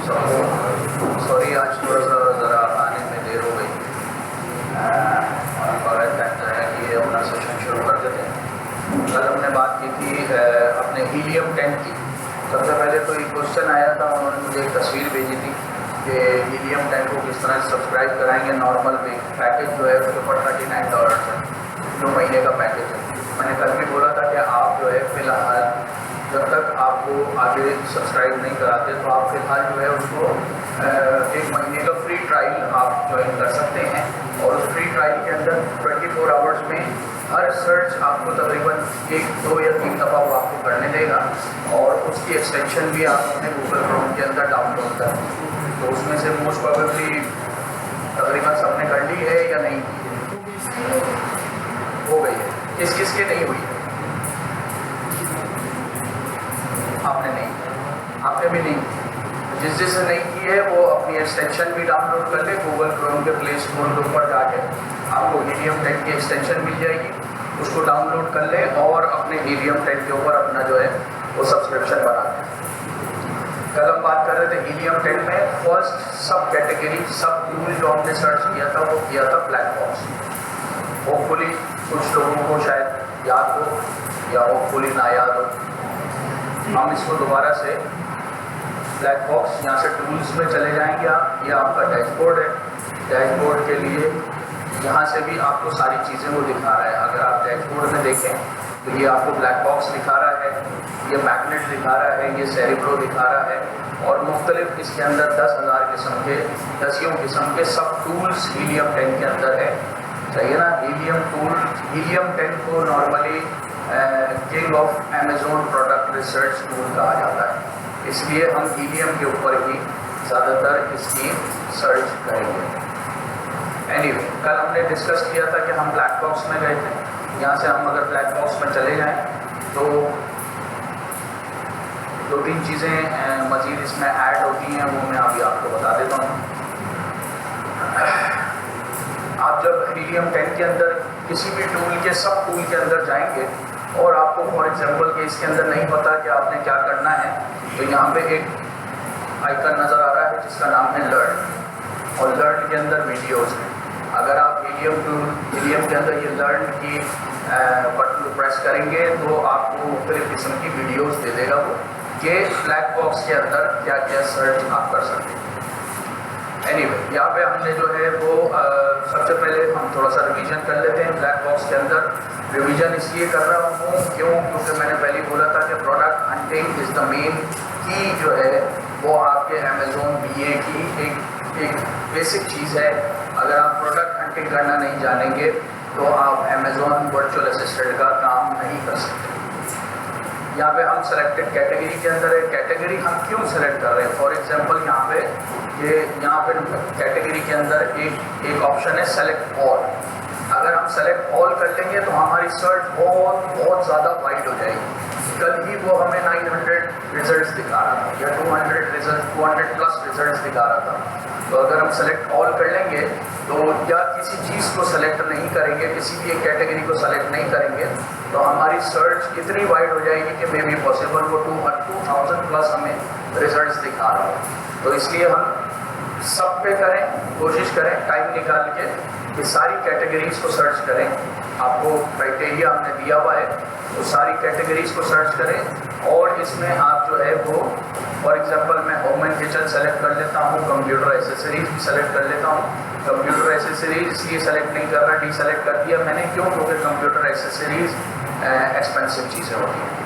Sorry आज थोड़ा सा ज़रा आने में देर हो गई और कहता है कि ये अपना सेशन शुरू कर देते हैं। कल हमने बात की थी अपने हीलियम टैंक की। सबसे पहले तो एक क्वेश्चन आया था, उन्होंने मुझे एक तस्वीर भेजी थी कि हीलियम टैंक को किस तरह सब्सक्राइब कराएंगे। नॉर्मल पैकेज जो है उसके ऊपर $39 है, 2 महीने का पैकेज है। मैंने कल भी बोला था कि आप जो है फ़िलहाल जब तक आपको आगे सब्सक्राइब नहीं कराते तो आप फिलहाल जो है उसको 1 महीने का फ्री ट्रायल आप ज्वाइन कर सकते हैं। और उस फ्री ट्रायल के अंदर 24 आवर्स में हर सर्च आपको तकरीबन 1, 2 या 3 दफ़ा वो आपको करने देगा और उसकी एक्सटेंशन भी आप अपने गूगल क्रोम के अंदर डाउनलोड करें। तो उसमें से मोस्ट प्रोबेबली तकरीबन सबने कर ली है या नहीं हो गई है। किस किस के नहीं हुई है? आपने नहीं, आपने भी नहीं। जिस जिसने नहीं की है वो अपनी एक्सटेंशन भी डाउनलोड कर ले। गूगल क्रोम के प्ले स्टोर के ऊपर जाके आपको हीलियम टैंक की एक्सटेंशन मिल जाएगी, उसको डाउनलोड कर ले और अपने हीलियम टैंक के ऊपर अपना जो है वो सब्सक्रिप्शन बना लें। कल हम बात कर रहे थे हीलियम टैंक में फर्स्ट सब कैटेगरी सब टूल जो हमने सर्च किया था वो किया था ब्लैक बॉक्स। होपफुली कुछ लोगों को शायद याद हो या होपफुली ना याद हो। हम इसको दोबारा से ब्लैक बॉक्स यहाँ से टूल्स में चले जाएंगे आप। ये आपका डैशबोर्ड है। डैशबोर्ड के लिए यहाँ से भी आपको सारी चीज़ें वो दिखा रहा है। अगर आप डैशबोर्ड में देखें तो ये आपको ब्लैक बॉक्स दिखा रहा है, ये मैग्नेट दिखा रहा है, ये सेरिब्रो दिखा रहा है और मुख्तलिफ इसके अंदर 10,000 किस्म के 10 किस्म के सब टूल्स हीलियम टैंक के अंदर है। सही है ना। हीलियम टैंक को normally king of Amazon product research tool कहा जाता है, इसलिए हम हीलियम के ऊपर ही ज़्यादातर इसकी सर्च करेंगे। एनीवे, कल हमने डिस्कस किया था कि हम ब्लैक बॉक्स में गए थे। यहाँ से हम अगर ब्लैक बॉक्स में चले जाएं तो 2-3 चीज़ें मज़ीद इसमें ऐड होती हैं, वो मैं अभी आपको बता देता हूँ। आप जब हीलियम टैंक के अंदर किसी भी टूल के सब टूल के अंदर जाएंगे और आपको फॉर एग्जांपल कि इसके अंदर नहीं पता कि आपने क्या करना है, तो यहाँ पे एक आइकन नज़र आ रहा है जिसका नाम है लर्न और लर्न के अंदर वीडियोज़ हैं। अगर आप हीलियम के अंदर ये लर्न की बटन को प्रेस करेंगे तो आपको मुख्तलिफ किस्म की वीडियोज़ दे देगा वो कि ब्लैक बॉक्स के अंदर क्या क्या सर्च आप कर सकते हैं। एनीवे, यहाँ पे हमने जो है वो सबसे पहले हम थोड़ा सा रिवीजन कर लेते हैं। ब्लैक बॉक्स के अंदर रिवीजन इसलिए कर रहा हूँ क्योंकि मैंने पहले बोला था कि product hunting is the main की जो है वो आपके अमेज़न BA की एक बेसिक चीज़ है। अगर आप प्रोडक्ट हंटिंग करना नहीं जानेंगे तो आप अमेज़न वर्चुअल असिस्टेंट का काम नहीं कर सकते। यहाँ पे हम सेलेक्टेड कैटेगरी के अंदर है। कैटेगरी हम क्यों सेलेक्ट कर रहे हैं? फॉर एग्जांपल यहाँ पे कैटेगरी के अंदर एक ऑप्शन है सेलेक्ट ऑल। अगर हम सेलेक्ट ऑल कर लेंगे तो हमारी सर्च बहुत ज़्यादा वाइड हो जाएगी। कल ही वो हमें 900 रिजल्ट्स दिखा रहा था या 200 प्लस रिजल्ट्स दिखा रहा था। तो अगर हम सेलेक्ट ऑल कर लेंगे तो या किसी चीज़ को सेलेक्ट नहीं करेंगे, किसी भी एक कैटेगरी को सेलेक्ट नहीं करेंगे तो हमारी सर्च इतनी वाइड हो जाएगी कि मे बी पॉसिबल वो 2000 प्लस हमें रिजल्ट्स दिखा रहा हो। तो इसलिए हम सब पे करें, कोशिश करें टाइम निकाल के कि सारी कैटेगरीज को सर्च करें। आपको क्राइटेरिया हमने दिया हुआ है, तो सारी कैटेगरीज को सर्च करें और इसमें आप जो है वो फॉर एग्जांपल मैं होम एंड किचन सेलेक्ट कर लेता हूँ, कंप्यूटर एसेसरीज भी सेलेक्ट कर लेता हूँ। कंप्यूटर एसेसरीज इसलिए सेलेक्ट नहीं कर रहा, डीसेलेक्ट कर दिया मैंने। क्यों? क्योंकि कंप्यूटर एसेसरीज एक्सपेंसिव चीज़ें होती हैं।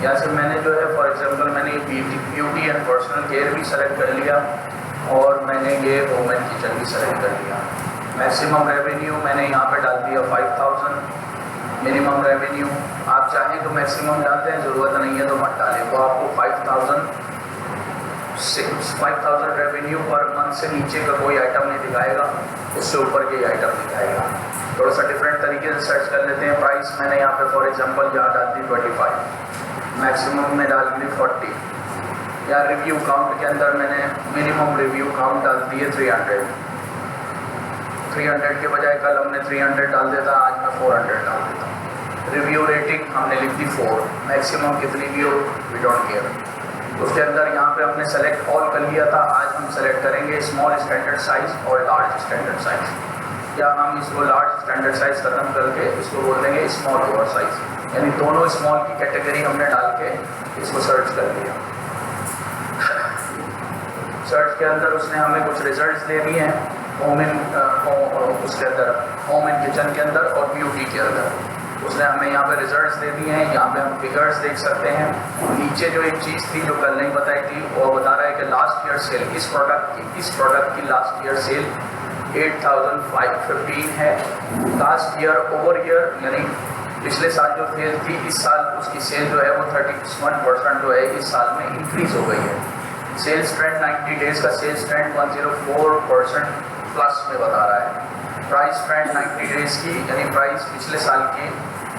यहाँ से मैंने जो है फॉर एग्जांपल मैंने ब्यूटी एंड पर्सनल केयर भी सेलेक्ट कर लिया और मैंने ये होम एंड किचन भी सेलेक्ट कर लिया। मैक्सिमम रेवेन्यू मैंने यहाँ पे डाल दिया 5000। मिनिमम रेवेन्यू आप चाहें तो मैक्सिमम डाल दें, ज़रूरत नहीं है तो मत डालें। वो आपको 5000 5000 रेवेन्यू पर मंथ से नीचे का कोई आइटम नहीं दिखाएगा, उससे ऊपर के आइटम दिखाएगा। थोड़ा सा डिफरेंट तरीके से सर्च कर लेते हैं। प्राइस मैंने यहाँ पे फॉर एग्जांपल यहाँ डाल दी 25, मैक्सिमम में डाल दी 40, या रिव्यू काउंट के अंदर मैंने मिनिमम रिव्यू काउंट डाल दिए 300 के बजाय कल हमने 300 डाल देता, आज मैं 400 डाल देता। रिव्यू रेटिंग हमने लिख दी 4, मैक्सिमम कितनी भी हो वी डोंट केयर। उसके अंदर यहाँ पे हमने सेलेक्ट ऑल कर लिया था, आज हम सेलेक्ट करेंगे स्मॉल स्टैंडर्ड साइज और लार्ज स्टैंडर्ड साइज, या हम इसको लार्ज स्टैंडर्ड साइज खत्म करके इसको बोल देंगे स्मॉल ओवर साइज, यानी दोनों स्मॉल की कैटेगरी हमने डाल के इसको सर्च कर लिया। सर्च के अंदर उसने हमें कुछ रिजल्ट्स दे दिए हैं, होम इन उसके अंदर होम इन किचन के अंदर और ब्यूटी के अंदर उसने हमें यहाँ पे रिजल्ट्स दे दिए हैं। यहाँ पे हम फिगर्स देख सकते हैं। नीचे जो एक चीज़ थी जो कल नहीं बताई थी, वो बता रहा है कि लास्ट ईयर सेल इस प्रोडक्ट की लास्ट ईयर सेल 8515 है। लास्ट ईयर ओवर ईयर यानी पिछले साल जो सेल थी, इस साल उसकी सेल जो है वो 31% जो है इस साल में इंक्रीज हो गई है। सेल्स ट्रेंड 90 डेज का सेल्स ट्रेंड 104% प्लस में बता रहा है। प्राइस ट्रेंड 90 डेज की यानी प्राइस पिछले साल की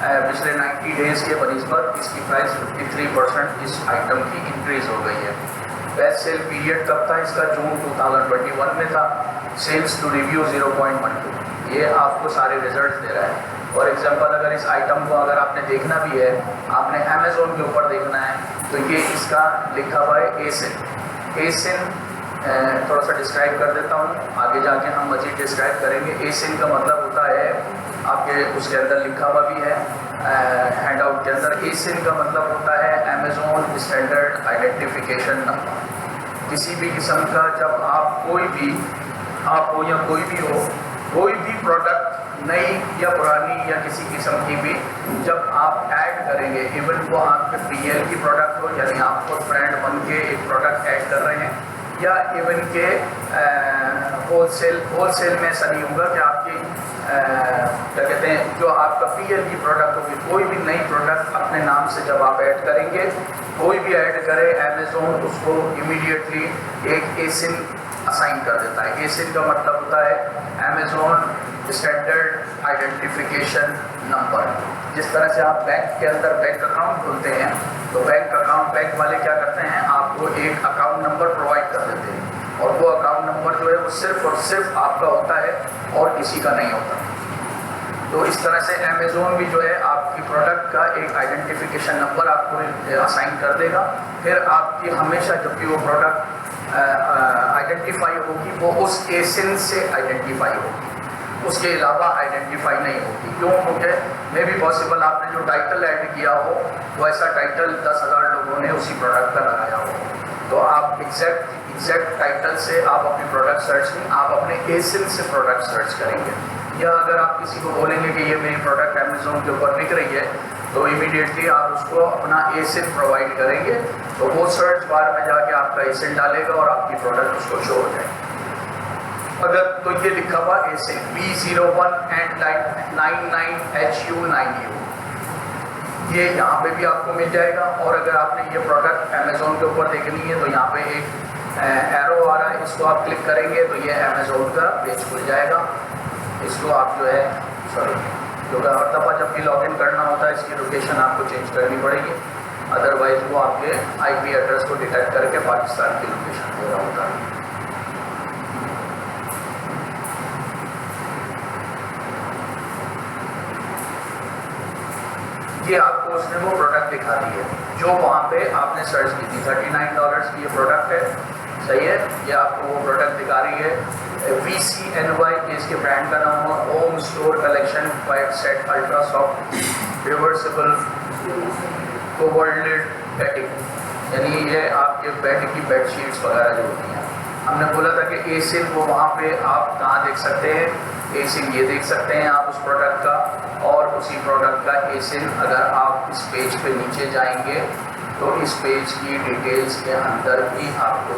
पिछले 90 डेज के बनिस्बत इसकी प्राइस 53% इस आइटम की इंक्रीज हो गई है। बेस्ट सेल पीरियड कब था इसका? जून 2021 में था। सेल्स टू रिव्यू 0.12, ये आपको सारे रिजल्ट्स दे रहा है। फॉर एग्जांपल अगर इस आइटम को अगर आपने देखना भी है, आपने अमेजोन के ऊपर देखना है, तो ये इसका लिखा हुआ है एसिन। थोड़ा सा डिस्क्राइब कर देता हूँ, आगे जाके हम मजीद डिस्क्राइब करेंगे। एसिन का मतलब होता है, आपके उसके अंदर लिखा हुआ भी है हैंड आउट के अंदर। एसिन का मतलब होता है अमेजोन स्टैंडर्ड आइडेंटिफिकेशन नंबर। किसी भी किस्म का जब आप कोई भी आप हो या कोई भी हो, कोई भी प्रोडक्ट नई या पुरानी या किसी किस्म की भी जब आप ऐड करेंगे, इवन वो आपके पीएल की प्रोडक्ट हो, यानी आप खुद ब्रांड बन के एक प्रोडक्ट ऐड कर रहे हैं, या इवन के होलसेल में ऐसा नहीं होगा कि आपकी क्या कहते हैं जो आपका पीएल की प्रोडक्ट होगी, कोई भी नई प्रोडक्ट अपने नाम से जब आप ऐड करेंगे, कोई भी ऐड करे अमेजोन उसको इमीडिएटली एक एसिन असाइन कर देता है। एसिन का मतलब होता है अमेजोन स्टैंडर्ड आइडेंटिफिकेशन नंबर। जिस तरह से आप बैंक के अंदर बैंक अकाउंट खोलते हैं, तो बैंक वाले क्या करते हैं, आपको एक अकाउंट नंबर प्रोवाइड कर देते हैं, और वो अकाउंट नंबर जो है वो सिर्फ और सिर्फ आपका होता है और किसी का नहीं होता। तो इस तरह से अमेजोन भी जो है आपकी प्रोडक्ट का एक आइडेंटिफिकेशन नंबर आपको असाइन कर देगा। फिर आपकी हमेशा जब भी वो प्रोडक्ट आइडेंटिफाई होगी, वो उस एसिन से आइडेंटिफाई होगी, उसके अलावा आइडेंटिफाई नहीं होगी। क्यों? क्योंकि मे भी पॉसिबल आपने जो टाइटल ऐड किया हो वो ऐसा टाइटल 10,000 लोगों ने उसी प्रोडक्ट का लगाया हो, तो आप एग्जैक्ट टाइटल से आप अपनी प्रोडक्ट सर्च नहीं, आप अपने एसिन से प्रोडक्ट सर्च करेंगे। या अगर आप किसी को बोलेंगे कि ये मेरी प्रोडक्ट अमेजोन के ऊपर बिक रही है, तो इमीडिएटली आप उसको अपना एसिन प्रोवाइड करेंगे, तो वो सर्च बार में जाके आपका एसिन डालेगा और आपकी प्रोडक्ट उसको शो हो जाएगी। अगर तो ये लिखा हुआ एसिन B01 and 99HU9U, ये यहाँ पे भी आपको मिल जाएगा। और अगर आपने ये प्रोडक्ट अमेजोन के ऊपर देखनी है, तो यहाँ पे एक एरो आ रहा है, इसको आप क्लिक करेंगे तो ये अमेजोन का पेज खुल जाएगा। इसको आप जो है क्योंकि हर दफ़ा जब भी लॉगिन करना होता है इसकी लोकेशन आपको चेंज करनी पड़ेगी, अदरवाइज वो आपके IP एड्रेस को डिटेक्ट करके पाकिस्तान की लोकेशन दे रहा होता है। ये आपको उसने वो प्रोडक्ट दिखा दी है जो वहाँ पे आपने सर्च की थी। $39 की ये प्रोडक्ट है, सही है। ये आपको वो प्रोडक्ट दिखा रही है। VCNY इसके ब्रांड का नाम है, home store collection white set ultra soft reversible coverlet bedding, यानी ये आपके बेड की बेडशीट्स वगैरह जो होती हैं। हमने बोला था कि एसिन वो वहाँ पे आप कहाँ देख सकते हैं, एसिन ये देख सकते हैं आप उस प्रोडक्ट का, और उसी प्रोडक्ट का एसिन अगर आप इस पेज पे नीचे जाएंगे तो इस पेज की डिटेल्स के अंदर भी आपको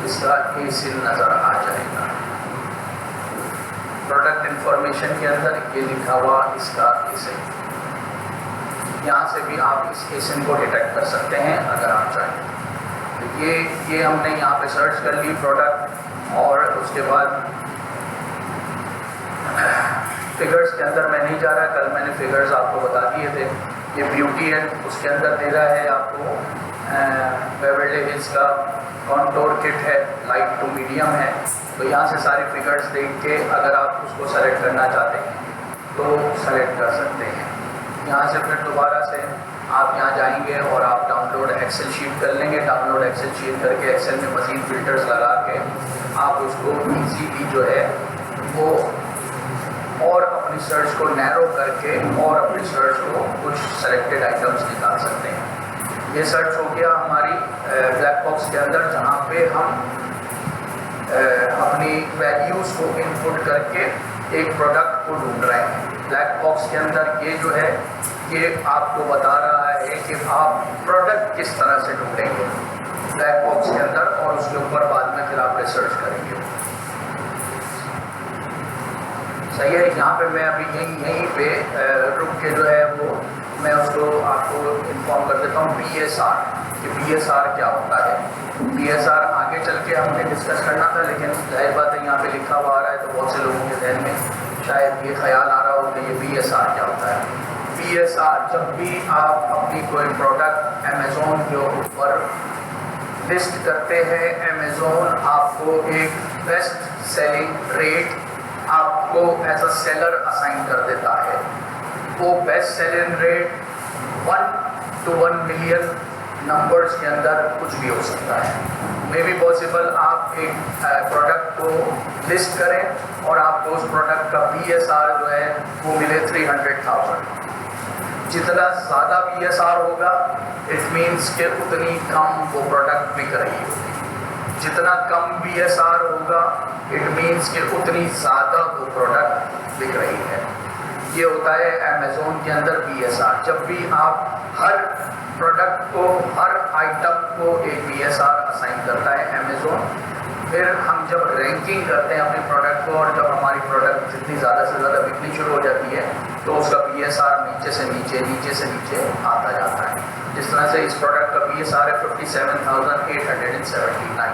इसका एसिन नज़र आ जाएगा। प्रोडक्ट इंफॉर्मेशन के अंदर ये लिखा हुआ इसका एसिन, यहाँ से भी आप इस एसिन को डिटेक्ट कर सकते हैं अगर आप चाहें। ये हमने यहाँ पे सर्च कर ली प्रोडक्ट, और उसके बाद फिगर्स के अंदर मैं नहीं जा रहा, कल मैंने फिगर्स आपको बता दिए थे। ये ब्यूटी है, उसके अंदर दे रहा है आपको बेवर्ली हिल्स का कॉन्टोर किट है, लाइट टू मीडियम है। तो यहाँ से सारी फिगर्स देख के अगर आप उसको सेलेक्ट करना चाहते हैं तो सेलेक्ट कर सकते हैं। यहाँ से फिर दोबारा से आप यहाँ जाएंगे और आप डाउनलोड एक्सेल शीट कर लेंगे। डाउनलोड एक्सेल शीट करके एक्सेल में मज़ीद फिल्टर्स लगा के आप उसको ईजीली जो है वो और अपनी सर्च को नैरो करके और अपनी सर्च को कुछ सेलेक्टेड आइटम्स निकाल सकते हैं। ये सर्च हो गया हमारी ब्लैक बॉक्स के अंदर, जहाँ पे हम अपनी वैल्यूज़ को इनपुट करके एक प्रोडक्ट को ढूंढ रहे हैं। ब्लैक बॉक्स के अंदर ये जो है ये आपको बता रहा है कि आप प्रोडक्ट किस तरह से ढूंढेंगे ब्लैक बॉक्स के अंदर, और उसके ऊपर बाद में फिर आप रिसर्च करेंगे। सही है। यहाँ पे मैं अभी यहीं पे रुक के जो है वो मैं उसको आपको इन्फॉर्म कर देता हूँ BSR, कि BSR क्या होता है। BSR आगे चल के हमने डिस्कस करना था, लेकिन जाहिर बात है यहाँ पे लिखा हुआ आ रहा है तो बहुत से लोगों के जहन में शायद ये ख्याल आ रहा हो कि ये BSR क्या होता है। BSR, जब भी आप अपनी कोई प्रोडक्ट अमेज़ोन के ऊपर लिस्ट करते हैं, अमेज़ोन आपको एक बेस्ट सेलिंग रेट आपको एज अ सेलर असाइन कर देता है। वो best selling rate 1 to 1 million numbers के अंदर कुछ भी हो सकता है। मे बी पॉसिबल आप एक प्रोडक्ट को लिस्ट करें और आपको उस प्रोडक्ट का BSR जो है वो मिले 300,000। जितना ज़्यादा BSR होगा इट मीन्स कि उतनी कम वो प्रोडक्ट बिक रही होगी। जितना कम BSR होगा इट मीन्स कि उतनी ज़्यादा वो प्रोडक्ट बिक रही है। ये होता है अमेज़ोन के अंदर BSR। जब भी आप हर प्रोडक्ट को, हर आइटम को एक BSR असाइन करता है अमेज़ोन, फिर हम जब रैंकिंग करते हैं अपने प्रोडक्ट को, और जब हमारी प्रोडक्ट जितनी ज़्यादा से ज़्यादा बिकनी शुरू हो जाती है तो उसका BSR नीचे से नीचे, नीचे से नीचे आता जाता है। जिस तरह से इस प्रोडक्ट का BSR है 57,879।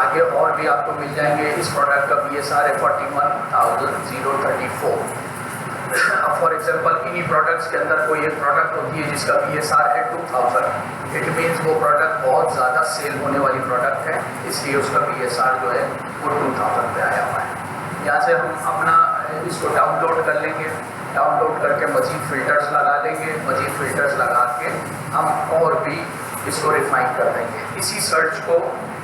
आगे और भी आपको मिल जाएंगे। इस प्रोडक्ट का BSR है 41,034। अब फॉर एग्जांपल इन्हीं प्रोडक्ट्स के अंदर कोई एक प्रोडक्ट होती है जिसका BSR है 2000, इट मीन्स वो प्रोडक्ट बहुत ज़्यादा सेल होने वाली प्रोडक्ट है, इसलिए उसका BSR जो है वो 2000 पे आया हुआ है। यहाँ से हम अपना इसको डाउनलोड कर लेंगे, डाउनलोड करके मज़ीद फ़िल्टर्स लगा लेंगे। मज़ीद फ़िल्टर्स लगा के हम और भी इसको रिफ़ाइन कर देंगे। इसी सर्च को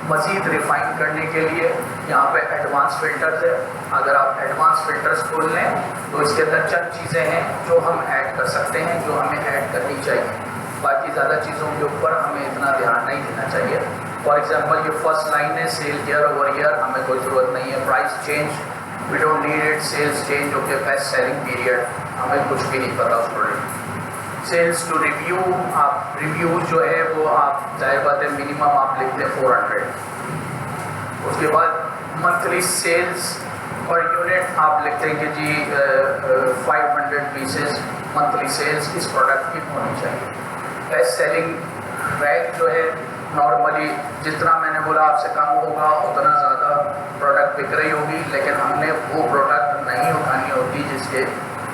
मज़ीद रिफ़ाइन करने के लिए यहाँ पे एडवांस फ़िल्टर्स है। अगर आप एडवांस फ़िल्टर्स खोल लें तो इसके अंदर चंद चीज़ें हैं जो हम ऐड कर सकते हैं, जो हमें ऐड करनी चाहिए। बाकी ज़्यादा चीज़ों के ऊपर हमें इतना ध्यान नहीं देना चाहिए। फॉर एग्जांपल ये फर्स्ट लाइन है, सेल ईयर ओवर ईयर, हमें कोई ज़रूरत नहीं है। Price change, we don't need it. Sales change, okay. Best selling period, हमें कुछ भी नहीं पता उस प्रोडक्ट। सेल्स टू रिव्यू, आप रिव्यू जो है वो आप जाहिर बात है मिनिमम आप लिखते हैं 400। उसके बाद मंथली सेल्स पर यूनिट आप लिखते हैं कि जी 500 पीसेस मंथली सेल्स इस प्रोडक्ट की होनी चाहिए। बेस्ट सेलिंग रैंक जो है नॉर्मली जितना मैंने बोला आपसे कम होगा उतना ज़्यादा प्रोडक्ट बिक रही होगी, लेकिन हमने वो प्रोडक्ट नहीं उठानी होती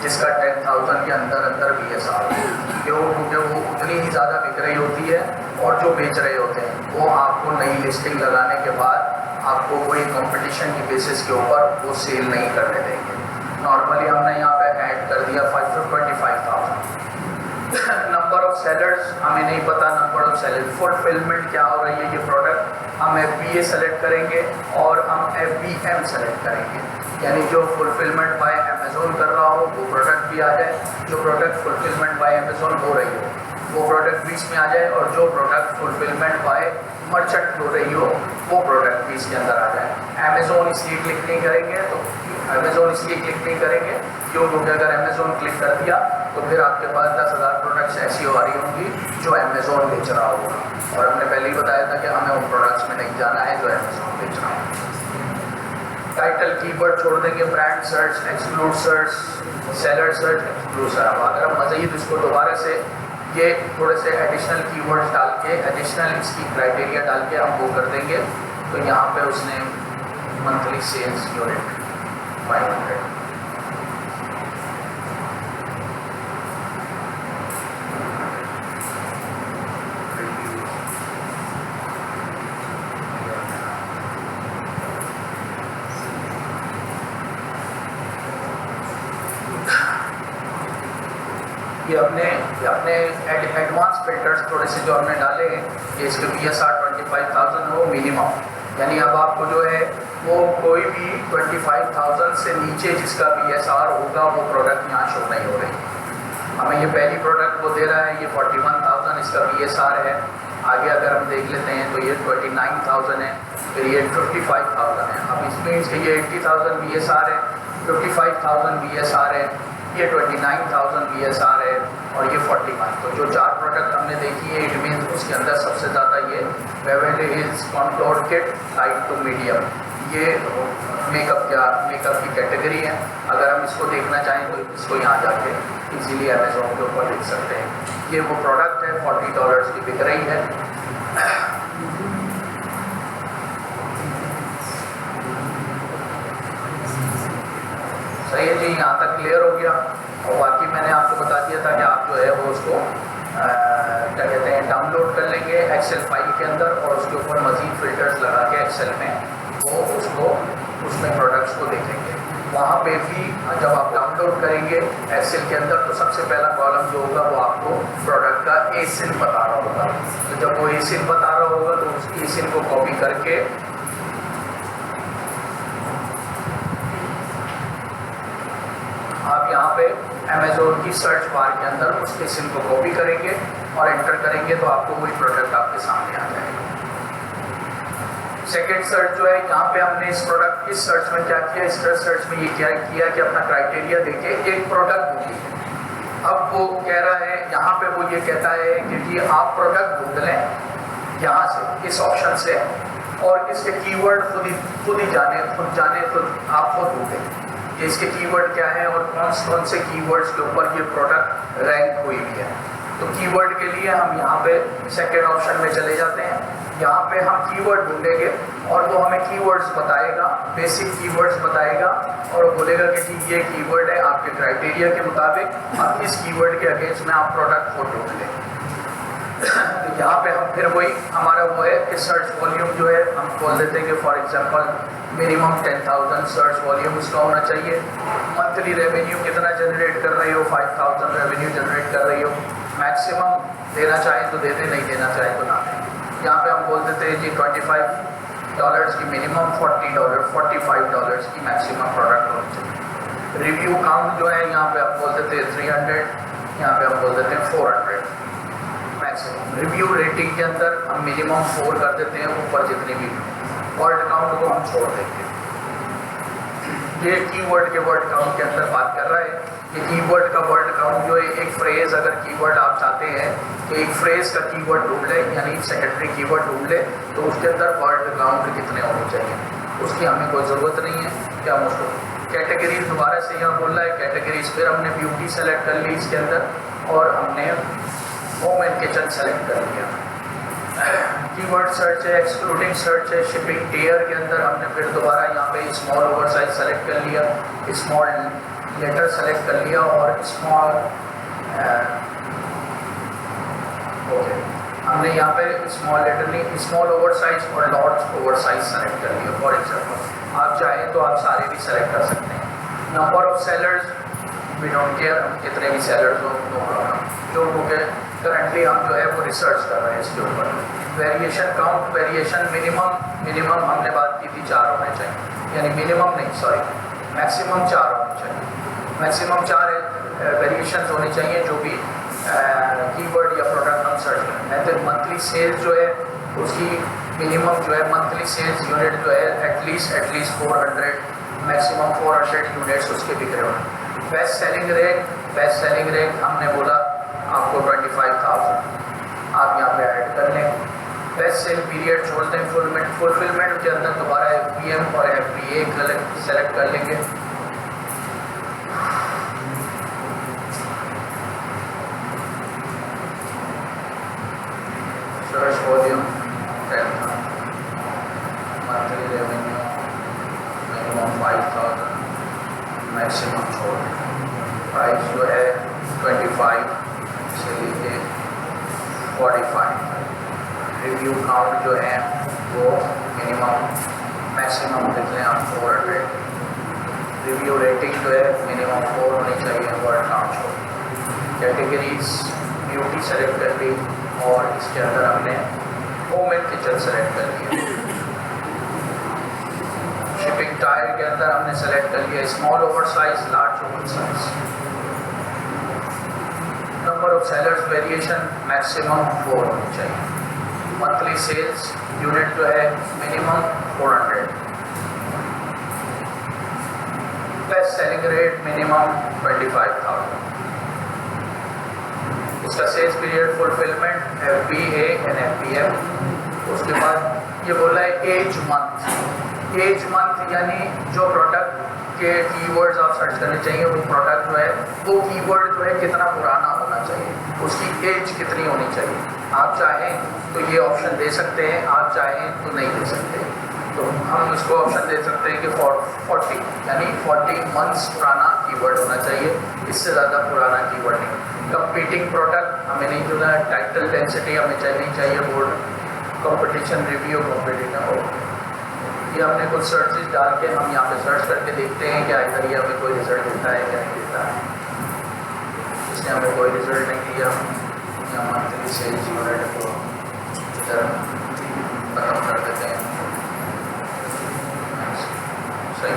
जिसका 10,000 के अंदर BSR हो, क्योंकि वो उतनी ही ज़्यादा बिक रही होती है। और जो बेच रहे होते हैं वो आपको नई लिस्टिंग लगाने के बाद आपको कोई कंपटीशन की बेसिस के ऊपर वो सेल नहीं करने देंगे। नॉर्मली हमने यहाँ पे ऐड कर दिया 25,000। नंबर ऑफ सेलर्स हमें नहीं पता, नंबर ऑफ सेलर। फुलफिलमेंट क्या हो रही है ये प्रोडक्ट, हम FBA सेलेक्ट करेंगे और हम FBM सेलेक्ट करेंगे, यानी जो फुलफिलमेंट बाय अमेज़ोन कर रहा हो वो प्रोडक्ट भी आ जाए, जो प्रोडक्ट फुलफिलमेंट बाय अमेज़ोन हो रही हो वो प्रोडक्ट बीच में आ जाए, और जो प्रोडक्ट फुलफिलमेंट बाय मर्चेंट हो रही हो वो प्रोडक्ट भी इसके अंदर आ जाए। अमेज़ोन इसलिए क्लिक नहीं करेंगे तो अमेज़ोन इसलिए क्लिक नहीं करेंगे क्योंकि अगर अमेज़ोन क्लिक कर दिया तो फिर आपके पास 10,000 प्रोडक्ट्स ऐसी आ रही होंगी जो अमेज़ोन बेच रहा होगा, और हमने पहले ही बताया था कि हमें उन प्रोडक्ट्स में नहीं जाना है जो अमेज़ोन बेच रहा है। टाइटल कीवर्ड छोड़ देंगे, brand search, exclude search, seller search, exclude search. अगर हम मज़ीद इसको दोबारा से ये थोड़े से एडिशनल कीवर्ड्स डाल के एडिशनल इसकी क्राइटेरिया डाल के हम वो कर देंगे। तो यहाँ पे उसने मंथली सेल्स यूनिट 500, ये अपने एडवांस फिल्टर्स थोड़े से जो हमने डाले हैं, ये इसके BSR 25,000 हो मिनिमम, यानी अब आपको जो है वो कोई भी 25,000 से नीचे जिसका BSR होगा वो प्रोडक्ट यहाँ शो नहीं हो रही। हमें ये पहली प्रोडक्ट वो दे रहा है, ये 41,000 इसका BSR है। आगे अगर हम देख लेते हैं तो ये 29,000 है, फिर ये 55,000 है। अब इसमें ये 80,000 BSR है, 55,000 BSR है, ये 29,000 BSR है और ये 41। तो जो 4 प्रोडक्ट हमने देखी है, इट मीन्स उसके अंदर सबसे ज़्यादा ये बेवर्ली हिल्स कॉन्फ्लोर किट लाइट टू मीडियम, ये मेकअप की कैटेगरी है। अगर हम इसको देखना चाहें तो इसको यहाँ जाके इजीली अमेजोन के ऊपर देख सकते हैं। ये वो प्रोडक्ट है, $40 की बिक रही है। सही है जी, यहाँ तक क्लियर हो गया। और बाकी मैंने आपको बता दिया था कि आप जो है वो उसको क्या कहते हैं डाउनलोड कर लेंगे एक्सेल फाइल के अंदर, और उसके ऊपर मज़ीद फिल्टर्स लगा के एक्सेल में वो उसको उसमें प्रोडक्ट्स को देखेंगे। वहाँ पे भी जब आप डाउनलोड करेंगे एक्सेल के अंदर, तो सबसे पहला कॉलम जो होगा वो आपको प्रोडक्ट का ASIN बता रहा होगा। तो जब वो ASIN बता रहा होगा तो उस ASIN को कॉपी करके आप यहाँ पे अमेजोन की सर्च बार के अंदर उस ASIN को कॉपी करेंगे और एंटर करेंगे तो आपको वही प्रोडक्ट आपके सामने आ जाएगा। सेकेंड सर्च जो है, यहाँ पे हमने इस प्रोडक्ट इस सर्च में क्या किया, इस सर्च में ये क्या किया कि अपना क्राइटेरिया देके एक प्रोडक्ट ढूंढिए। अब वो कह रहा है यहाँ पे, वो ये कहता है कि जी आप प्रोडक्ट ढूंढ लें यहाँ से, इस ऑप्शन से, और इसके कीवर्ड खुद आप खुद ढूंढें कि इसके कीवर्ड क्या है और कौन से कीवर्ड्स के ऊपर ये प्रोडक्ट रैंक हुई है। तो कीवर्ड के लिए हम यहाँ पे सेकेंड ऑप्शन में चले जाते हैं। यहाँ पे हम कीवर्ड ढूंढेंगे और वो हमें कीवर्ड्स बताएगा, बेसिक कीवर्ड्स बताएगा, और बोलेगा कि ठीक ये कीवर्ड है आपके क्राइटेरिया के मुताबिक, अब इस कीवर्ड के अगेंस्ट में आप प्रोडक्ट को ढूंढ लें। तो यहाँ पे हम फिर वही हमारा वो है कि सर्च वॉल्यूम जो है हम बोल देते हैं कि for example minimum 10,000 search volume उसका होना चाहिए। मंथली रेवेन्यू कितना जनरेट कर रही हो, 5,000 रेवेन्यू जनरेट कर रही हो। मैक्सिमम देना चाहें तो दे दें, नहीं देना चाहें तो ना दें। यहाँ पे हम बोल देते हैं जी $25 की मिनिमम, $45 की मैक्सिमम प्रोडक्ट होनी चाहिए। रिव्यू काउंट जो है यहाँ पे आप बोल देते हैं 300, यहाँ पे हम बोल देते हैं 400 मैक्सिमम। रिव्यू रेटिंग के अंदर हम मिनिमम 4 कर देते हैं, ऊपर जितनी भी। वर्ड काउंट को हम छोड़ देंगे। ये कीवर्ड के वर्ड काउंट के अंदर बात कर रहा है कि कीवर्ड का वर्ड काउंट जो है, एक फ्रेज अगर कीवर्ड आप चाहते हैं कि एक फ्रेज का कीवर्ड ढूंढ ले, यानी सेकेंडरी कीवर्ड ढूंढ ले, तो उसके अंदर वर्ड काउंट कितने होने चाहिए, उसकी हमें कोई ज़रूरत नहीं है कि हम उसको कैटेगरीज दोबारा से यहाँ बोल रहा है। कैटेगरीज फिर हमने ब्यूटी सेलेक्ट कर ली इसके अंदर, और हमने होम एंड किचन सेलेक्ट कर लिया। कीवर्ड सर्च है, एक्सक्लूडिंग सर्च है। शिपिंग टियर के अंदर हमने फिर दोबारा यहाँ पे स्मॉल ओवर साइज सेलेक्ट कर लिया, स्मॉल लेटर सेलेक्ट कर लिया, और स्मॉल ओके हमने यहाँ पे स्मॉल लेटर नहीं, स्मॉल ओवर साइज और लार्ज ओवर साइज सेलेक्ट कर लिया। फॉर एग्जाम्पल आप चाहें तो आप सारे भी सेलेक्ट कर सकते हैं। Number of sellers we don't care, कितने भी सेलर्स हो नो प्रॉब्लम, क्योंकि करंटली हम जो है वो रिसर्च कर रहे हैं इसके ऊपर। वेरिएशन काउंट, वेरिएशन मिनिमम हमने बात की थी 4 होने चाहिए, यानी मिनिमम नहीं सॉरी मैक्सिमम 4 होने चाहिए। मैक्सिमम 4 वेरिएशंस होने चाहिए जो भी कीवर्ड या प्रोडक्ट हम सर्च करें। तो मंथली सेल्स जो है उसकी मिनिमम जो है मंथली सेल्स यूनिट जो है एटलीस्ट 400, मैक्सिमम 400 यूनिट्स उसके बिक रहे हो। बेस्ट सेलिंग रेट हमने बोला आपको 25,000 आप यहाँ पे ऐड कर लें। बेस्ट सेल पीरियड छोड़ दें, फुलफिलमेंट के अंदर दोबारा FBM और FBA सेलेक्ट कर लेंगे। Search volume 10,000, monthly revenue minimum 5,000, maximum छोड़, प्राइस जो है 25 से लेके 45, रिव्यू काउंट जो है वो मिनिमम मैक्सिमम देख लें आप 400, रिव्यू रेटिंग जो है मिनिमम 4 होनी चाहिए वर्ड काउंट को। कैटेगरीज ब्यूटी सेलेक्ट कर ली और इसके अंदर हमने होम एंड किचन सेलेक्ट कर लिया। शिपिंग टायर के अंदर हमने सेलेक्ट कर लिया small over size, large over size. Number of sellers variation maximum 4 होनी चाहिए। मंथली सेल्स यूनिट जो है minimum 400, best selling rate minimum 25,000। इसका sales period fulfilment FBA and FBM। उसके बाद ये बोला है एज मंथ यानी जो प्रोडक्ट के कीवर्ड्स आप सर्च करने चाहिए, वो प्रोडक्ट जो है वो कीवर्ड जो है कितना पुराना होना चाहिए, उसकी एज कितनी होनी चाहिए। आप चाहें तो ये ऑप्शन दे सकते हैं, आप चाहें तो नहीं दे सकते। तो हम इसको ऑप्शन दे सकते हैं कि 40 यानी 40 मंथ्स पुराना कीवर्ड होना चाहिए, इससे ज़्यादा पुराना कीवर्ड नहीं। कंपीटिंग प्रोडक्ट हमें नहीं चुना है, टाइटल डेंसिटी हमें नहीं चाहिए, बोर्ड कंपटीशन रिव्यू कॉम्पिटिटर हो। ये हमने कुछ सर्चेज डाल के हम यहाँ पे सर्च करके देखते हैं कि आखिर ये हमें कोई रिजल्ट देता है क्या नहीं देता है। इसने हमें कोई रिजल्ट नहीं दिया। या मंथली सेल्स यूनिट को इधर खत्म कर देते हैं। सही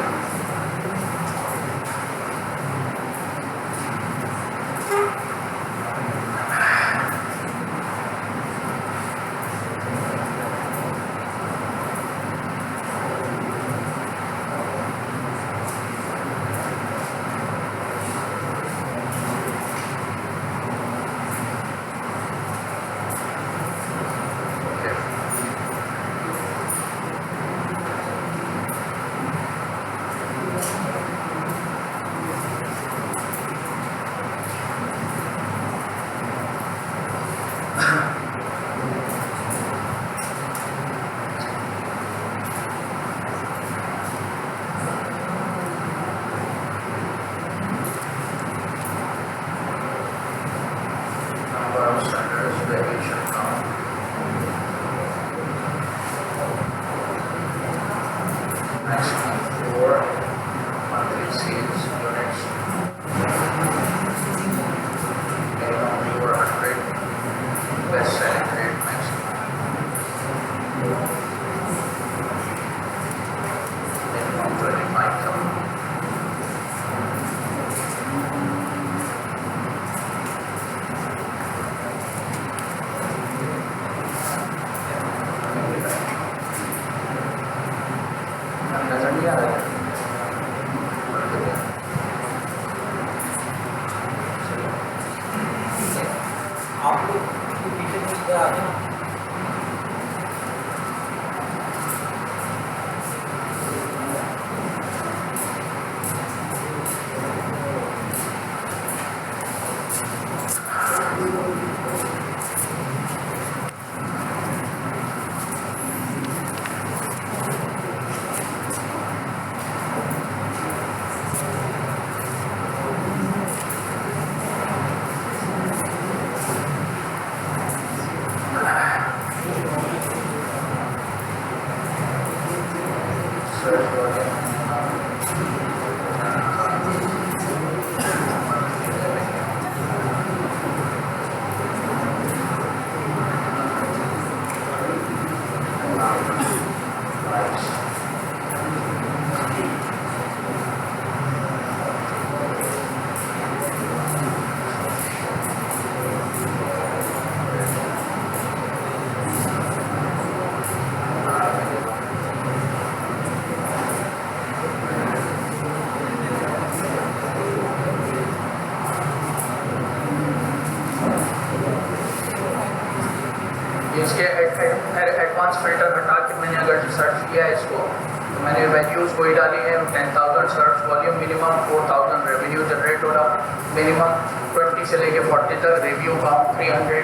इसके एडवांस फिल्टर हटा के मैंने अगर सर्च किया है इसको, तो मैंने वैल्यूज़ वही डाली है। 10,000 search volume, minimum 4,000 revenue generate हो रहा, मिनिमम 20 से लेके 40 तक, रिव्यू काउंट 300,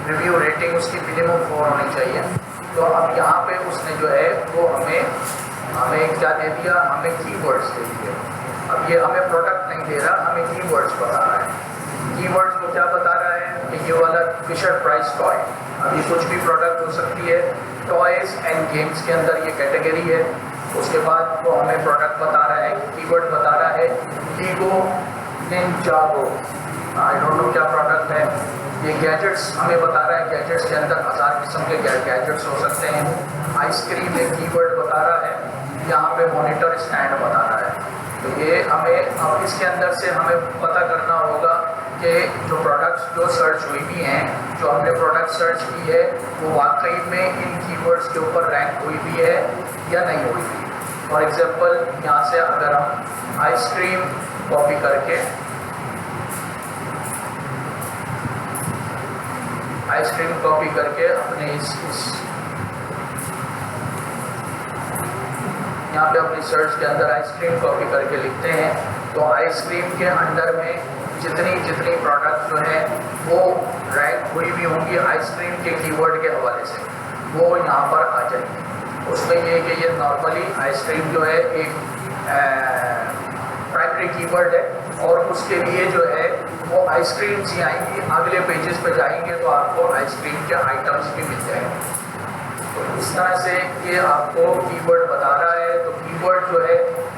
रिव्यू रेटिंग उसकी मिनिमम 4 होनी चाहिए। तो अब यहाँ पे उसने जो है वो हमें क्या दे दिया, हमें कीवर्ड्स दे दिए। अब ये हमें प्रोडक्ट नहीं दे रहा, हमें कीवर्ड्स बता रहा है। कीवर्ड्स को क्या बता रहा है कि ये वाला फिशर प्राइस टॉय, अब ये कुछ भी प्रोडक्ट हो सकती है, टॉयज एंड गेम्स के अंदर ये कैटेगरी है। उसके बाद वो हमें प्रोडक्ट बता रहा है, कीवर्ड बता रहा है लीगो निंजागो, आई डोंट नो क्या प्रोडक्ट है। ये गैजेट्स हमें बता रहा है, गैजेट्स के अंदर 1000 किस्म के गैजेट्स हो सकते हैं। आइसक्रीम एक कीवर्ड बता रहा है, यहाँ पे मॉनिटर स्टैंड बता रहा है। तो ये हमें अब इसके अंदर से हमें पता करना होगा कि जो प्रोडक्ट्स जो सर्च हुई भी हैं, जो हमने प्रोडक्ट सर्च की है, वो वाकई में इन कीवर्ड्स के ऊपर रैंक हुई भी है या नहीं हुई भी। फॉर एग्जांपल यहाँ से अगर हम आइसक्रीम कॉपी करके अपने इस यहाँ पे अपनी सर्च के अंदर आइसक्रीम कॉपी करके लिखते हैं, तो आइसक्रीम के अंडर में जितनी प्रोडक्ट जो है वो रैंक हुई भी होंगी आइसक्रीम के कीवर्ड के हवाले से, वो यहाँ पर आ जाएंगे। उसमें ये कि ये नॉर्मली आइसक्रीम जो है एक प्राइमरी कीवर्ड है, और उसके लिए जो है वो आइसक्रीम्स ही आएंगी। अगले पेजेस पे जाएंगे तो आपको आइसक्रीम के आइटम्स भी मिल जाएंगे। तो इस तरह से ये आपको कीवर्ड बता रहा है। तो कीवर्ड जो है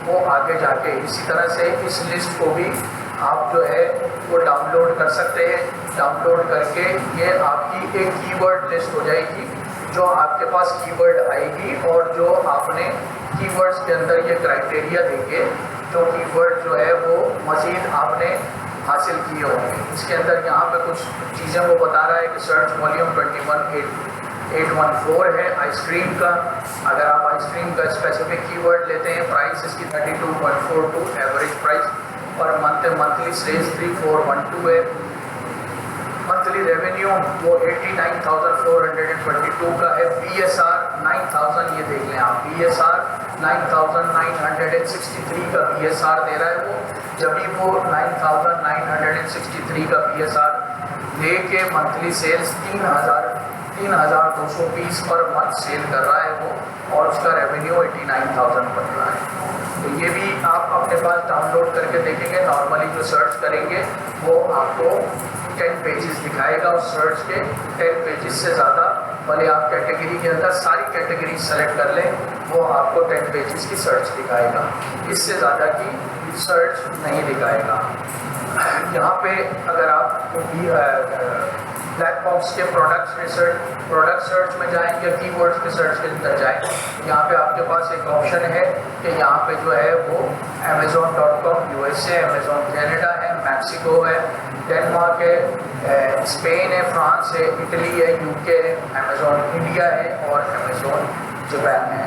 वो आगे जाके इसी तरह से इस लिस्ट को भी आप जो है वो डाउनलोड कर सकते हैं। डाउनलोड करके ये आपकी एक कीवर्ड लिस्ट हो जाएगी, जो आपके पास कीवर्ड आएगी और जो आपने कीवर्ड्स के अंदर ये क्राइटेरिया देंगे, जो कीवर्ड जो है वो मज़ीद आपने हासिल किए होंगे। इसके अंदर यहाँ पे कुछ चीज़ें वो बता रहा है कि सर्च वॉल्यूम 21814 है आइसक्रीम का। अगर आप आइसक्रीम का स्पेसिफिक कीवर्ड लेते हैं, प्राइस इसकी 32.42 एवरेज प्राइस पर मंथली सेल्स 3412 है। मंथली रेवेन्यू वो 89,422 का है। BSR 9000, ये देख लें आप, BSR 9,963 का BSR दे रहा है वो। जब भी वो 9,963 का BSR लेके monthly sales 3,220 per month cell कर रहा है वो, और उसका रेवेन्यू 89,000 बन रहा है। तो ये भी आप अपने पास डाउनलोड करके देखेंगे। नॉर्मली जो सर्च करेंगे वो आपको 10 पेजेस दिखाएगा, उस सर्च के 10 पेजेस से ज़्यादा, भले आप कैटेगरी के अंदर सारी कैटेगरी सेलेक्ट कर लें, वो आपको 10 पेजेस की सर्च दिखाएगा, इससे ज़्यादा की सर्च नहीं दिखाएगा। यहाँ पे अगर आप ब्लैक बॉक्स के प्रोडक्ट सर्च में जाएं या कीवर्ड्स के सर्च के अंदर जाएं, यहाँ पे आपके पास एक ऑप्शन है कि यहाँ पे जो है वो Amazon.com USA, Amazon कनाडा है, मैक्सिको है, डेनमार्क है, स्पेन है, फ्रांस है, इटली है, UK है, Amazon इंडिया है और Amazon जापान है।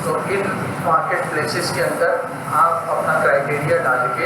तो इन मार्केट प्लेसेस के अंदर आप अपना क्राइटेरिया डाल के,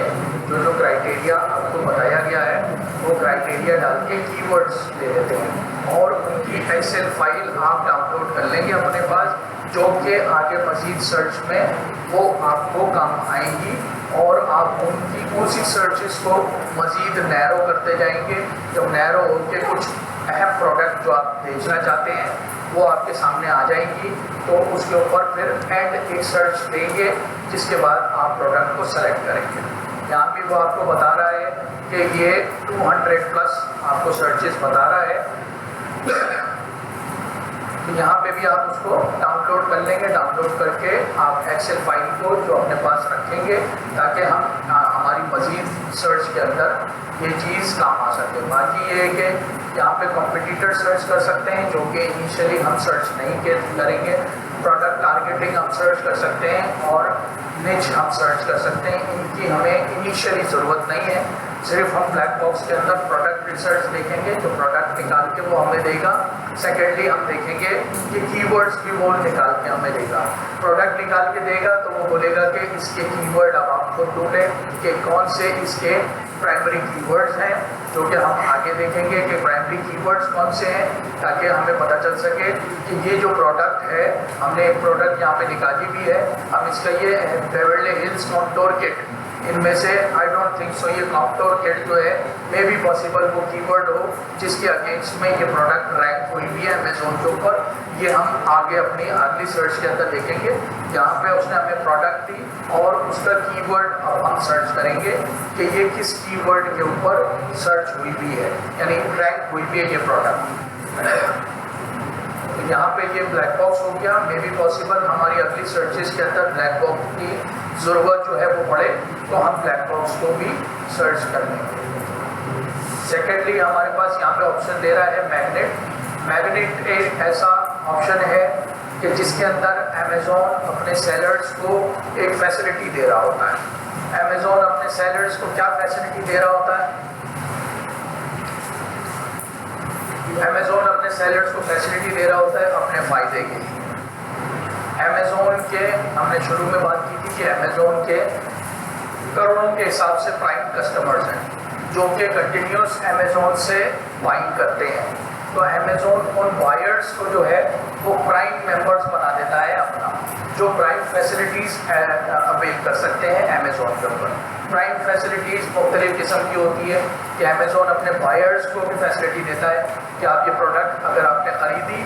जो क्राइटेरिया आपको बताया गया है वो क्राइटेरिया डाल के कीवर्ड्स ले लेते हैं, और उनकी एक्सेल फाइल आप डाउनलोड कर लेंगे अपने पास, जो कि आगे मज़ीद सर्च में वो आपको काम आएंगी, और आप उनकी उसी सर्चेस को मज़ीद नैरो करते जाएंगे। जब नैरो होकर कुछ अहम प्रोडक्ट जो आप बेचना चाहते हैं वो आपके सामने आ जाएंगी, तो उसके ऊपर फिर एंड एक सर्च देंगे, जिसके बाद आप प्रोडक्ट को सेलेक्ट करेंगे। यहाँ भी वो आपको बता रहा है कि ये 200 प्लस आपको सर्चेस बता रहा है। तो यहाँ पे भी आप उसको डाउनलोड कर लेंगे। डाउनलोड करके आप एक्सेल फाइल को जो अपने पास रखेंगे, ताकि हमारी मज़ीद सर्च के अंदर ये चीज़ काम आ सके। बाकी ये है कि यहाँ पे कॉम्पिटिटर सर्च कर सकते हैं, जो कि इनिशियली हम सर्च नहीं करेंगे। प्रोडक्ट टारगेटिंग हम सर्च कर सकते हैं, और निच हम सर्च कर सकते हैं। इनकी हमें इनिशियली ज़रूरत नहीं है। सिर्फ हम ब्लैक बॉक्स के अंदर प्रोडक्ट रिसर्च देखेंगे, जो प्रोडक्ट निकाल के वो हमें देगा। सेकेंडली हम देखेंगे कि कीवर्ड्स भी वो निकाल के हमें देगा। प्रोडक्ट निकाल के देगा तो वो बोलेगा कि इसके कीवर्ड अब आपको ढूंढें कि कौन से इसके प्राइमरी कीवर्ड्स हैं, जो कि हम आगे देखेंगे कि प्राइमरी कीवर्ड्स कौन से हैं, ताकि हमें पता चल सके कि ये जो प्रोडक्ट है, हमने एक प्रोडक्ट यहाँ पे निकाली भी है। हम इसका ये बेवर्ली हिल्स कॉन्टोर किट, इनमें से I don't not think so ये काउंटर किट जो है मे बी पॉसिबल वो कीवर्ड हो जिसके अगेंस्ट में ये प्रोडक्ट रैंक हुई भी है अमेजोन के ऊपर। ये हम आगे अपनी अगली सर्च के अंदर देखेंगे, जहाँ पे उसने हमें प्रोडक्ट दी और उसका कीवर्ड अब हम सर्च करेंगे कि ये किस कीवर्ड के ऊपर सर्च हुई भी है, यानी रैंक हुई भी है ये प्रोडक्ट। तो यहाँ पे ये ब्लैक बॉक्स हो गया। मे बी पॉसिबल हमारी अगली सर्चेस के अंदर ब्लैक बॉक्स की ज़रूरत जो है वो पड़े तो हम ब्लैक बॉक्स को भी सर्च कर लेंगे। सेकेंडली हमारे पास यहाँ पे ऑप्शन दे रहा है मैग्नेट। मैग्नेट एक ऐसा ऑप्शन है कि जिसके अंदर अमेजोन अपने सेलर्स को एक फैसिलिटी दे रहा होता है। अमेजोन अपने सेलर्स को क्या फैसिलिटी दे रहा होता है? अमेजोन अपने सेलर्स को फैसिलिटी दे रहा होता है अपने फ़ायदे के लिए। अमेजोन के हमने शुरू में बात की थी कि अमेजोन के करोड़ों के हिसाब से प्राइम कस्टमर्स हैं जो कि कंटिन्यूस अमेजोन से बाइंग करते हैं। तो अमेजोन उन बायर्स को जो है वो प्राइम मेंबर्स बना देता है अपना, जो प्राइम फैसिलिटीज़ अवेल कर सकते हैं अमेजोन के ऊपर। प्राइम फैसिलिटीज़ मुख्तलिफ किस्म की होती है कि अमेजोन अपने बायर्स को भी फैसिलिटी देता है कि आप ये प्रोडक्ट अगर आपने ख़रीदी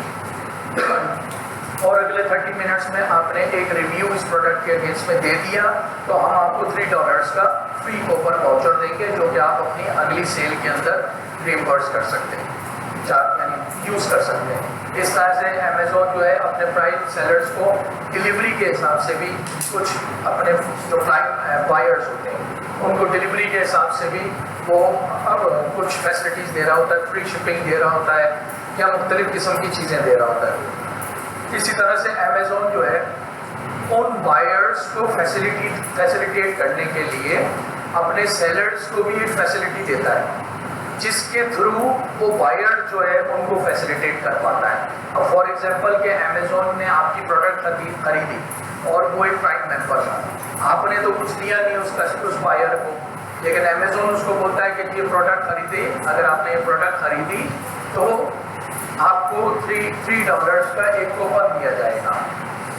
और अगले 30 मिनट्स में आपने एक रिव्यू इस प्रोडक्ट के अगेंस्ट में दे दिया तो हम आपको $3 का फ्री कूपन वाउचर देंगे जो कि आप अपनी अगली सेल के अंदर रिइंबर्स कर सकते हैं, यानी यूज़ कर सकते हैं। इस तरह से अमेजोन जो है अपने प्राइम सेलर्स को डिलीवरी के हिसाब से भी कुछ अपने जो प्राइम बायर्स होते हैं उनको डिलीवरी के हिसाब से भी वो अब कुछ फैसिलिटीज़ दे रहा होता है, फ्री शिपिंग दे रहा होता है या मुख्तलिफ किस्म की चीज़ें दे रहा होता है। इसी तरह से अमेजोन जो है उन बायर्स को फैसिलिटेट करने के लिए अपने सेलर्स को भी एक फैसिलिटी देता है जिसके थ्रू वो बायर जो है उनको फैसिलिटेट कर पाता है। अब फॉर एग्जांपल कि अमेजोन ने आपकी प्रोडक्ट खरीदी और वो एक प्राइम मेंबर था, आपने तो कुछ दिया नहीं उस बायर को, लेकिन अमेजोन उसको बोलता है कि ये प्रोडक्ट खरीदे, अगर आपने ये प्रोडक्ट खरीदी तो आपको $3 का एक कूपन दिया जाएगा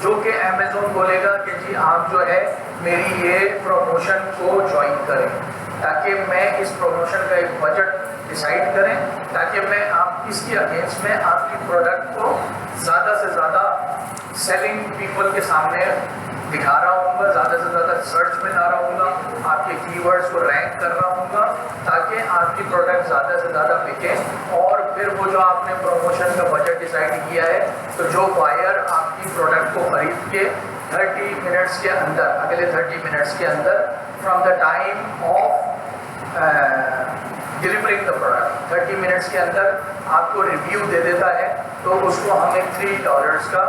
जो कि अमेजोन बोलेगा कि जी आप जो है मेरी ये प्रमोशन को ज्वाइन करें ताकि मैं इस प्रमोशन का एक बजट डिसाइड करें ताकि मैं आप इसके अगेंस्ट में आपकी प्रोडक्ट को ज़्यादा से ज़्यादा सेलिंग पीपल के सामने दिखा रहा हूँगा, ज़्यादा से ज़्यादा सर्च में ला रहा हूँगा, आपके कीवर्ड्स को रैंक कर रहा हूँगा ताकि आपकी प्रोडक्ट ज़्यादा से ज़्यादा बिके। और फिर वो जो आपने प्रमोशन का बजट डिसाइड किया है तो जो बायर आपकी प्रोडक्ट को खरीद के 30 मिनट्स के अंदर, अगले 30 मिनट्स के अंदर from the time of delivering the product 30 minutes के अंदर आपको रिव्यू दे देता है तो उसको हम एक $3 का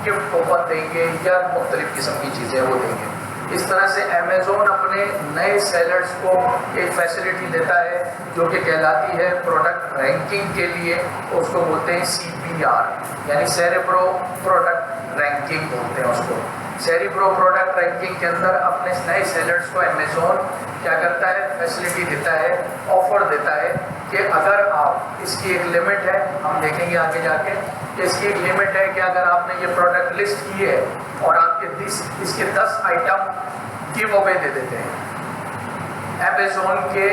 गिफ्ट कूपन देंगे या मुख्तलिफ किस्म की चीज़ें वो देंगे। इस तरह से अमेजोन अपने नए सेलर्स को एक फैसिलिटी देता है जो कि कहलाती है प्रोडक्ट रैंकिंग के लिए, उसको बोलते हैं CPR यानी सेरेब्रो प्रोडक्ट रैंकिंग बोलते हैं उसको। सेरेब्रो प्रोडक्ट रैंकिंग के अंदर अपने नए सेलर्स को अमेजोन क्या करता है, फैसिलिटी देता है, ऑफर देता है कि अगर आप, इसकी एक लिमिट है, हम देखेंगे आगे जाके कि इसकी एक लिमिट है कि अगर आपने ये प्रोडक्ट लिस्ट की है और आपके इसके 10 आइटम गिव अवे दे देते हैं अमेजोन के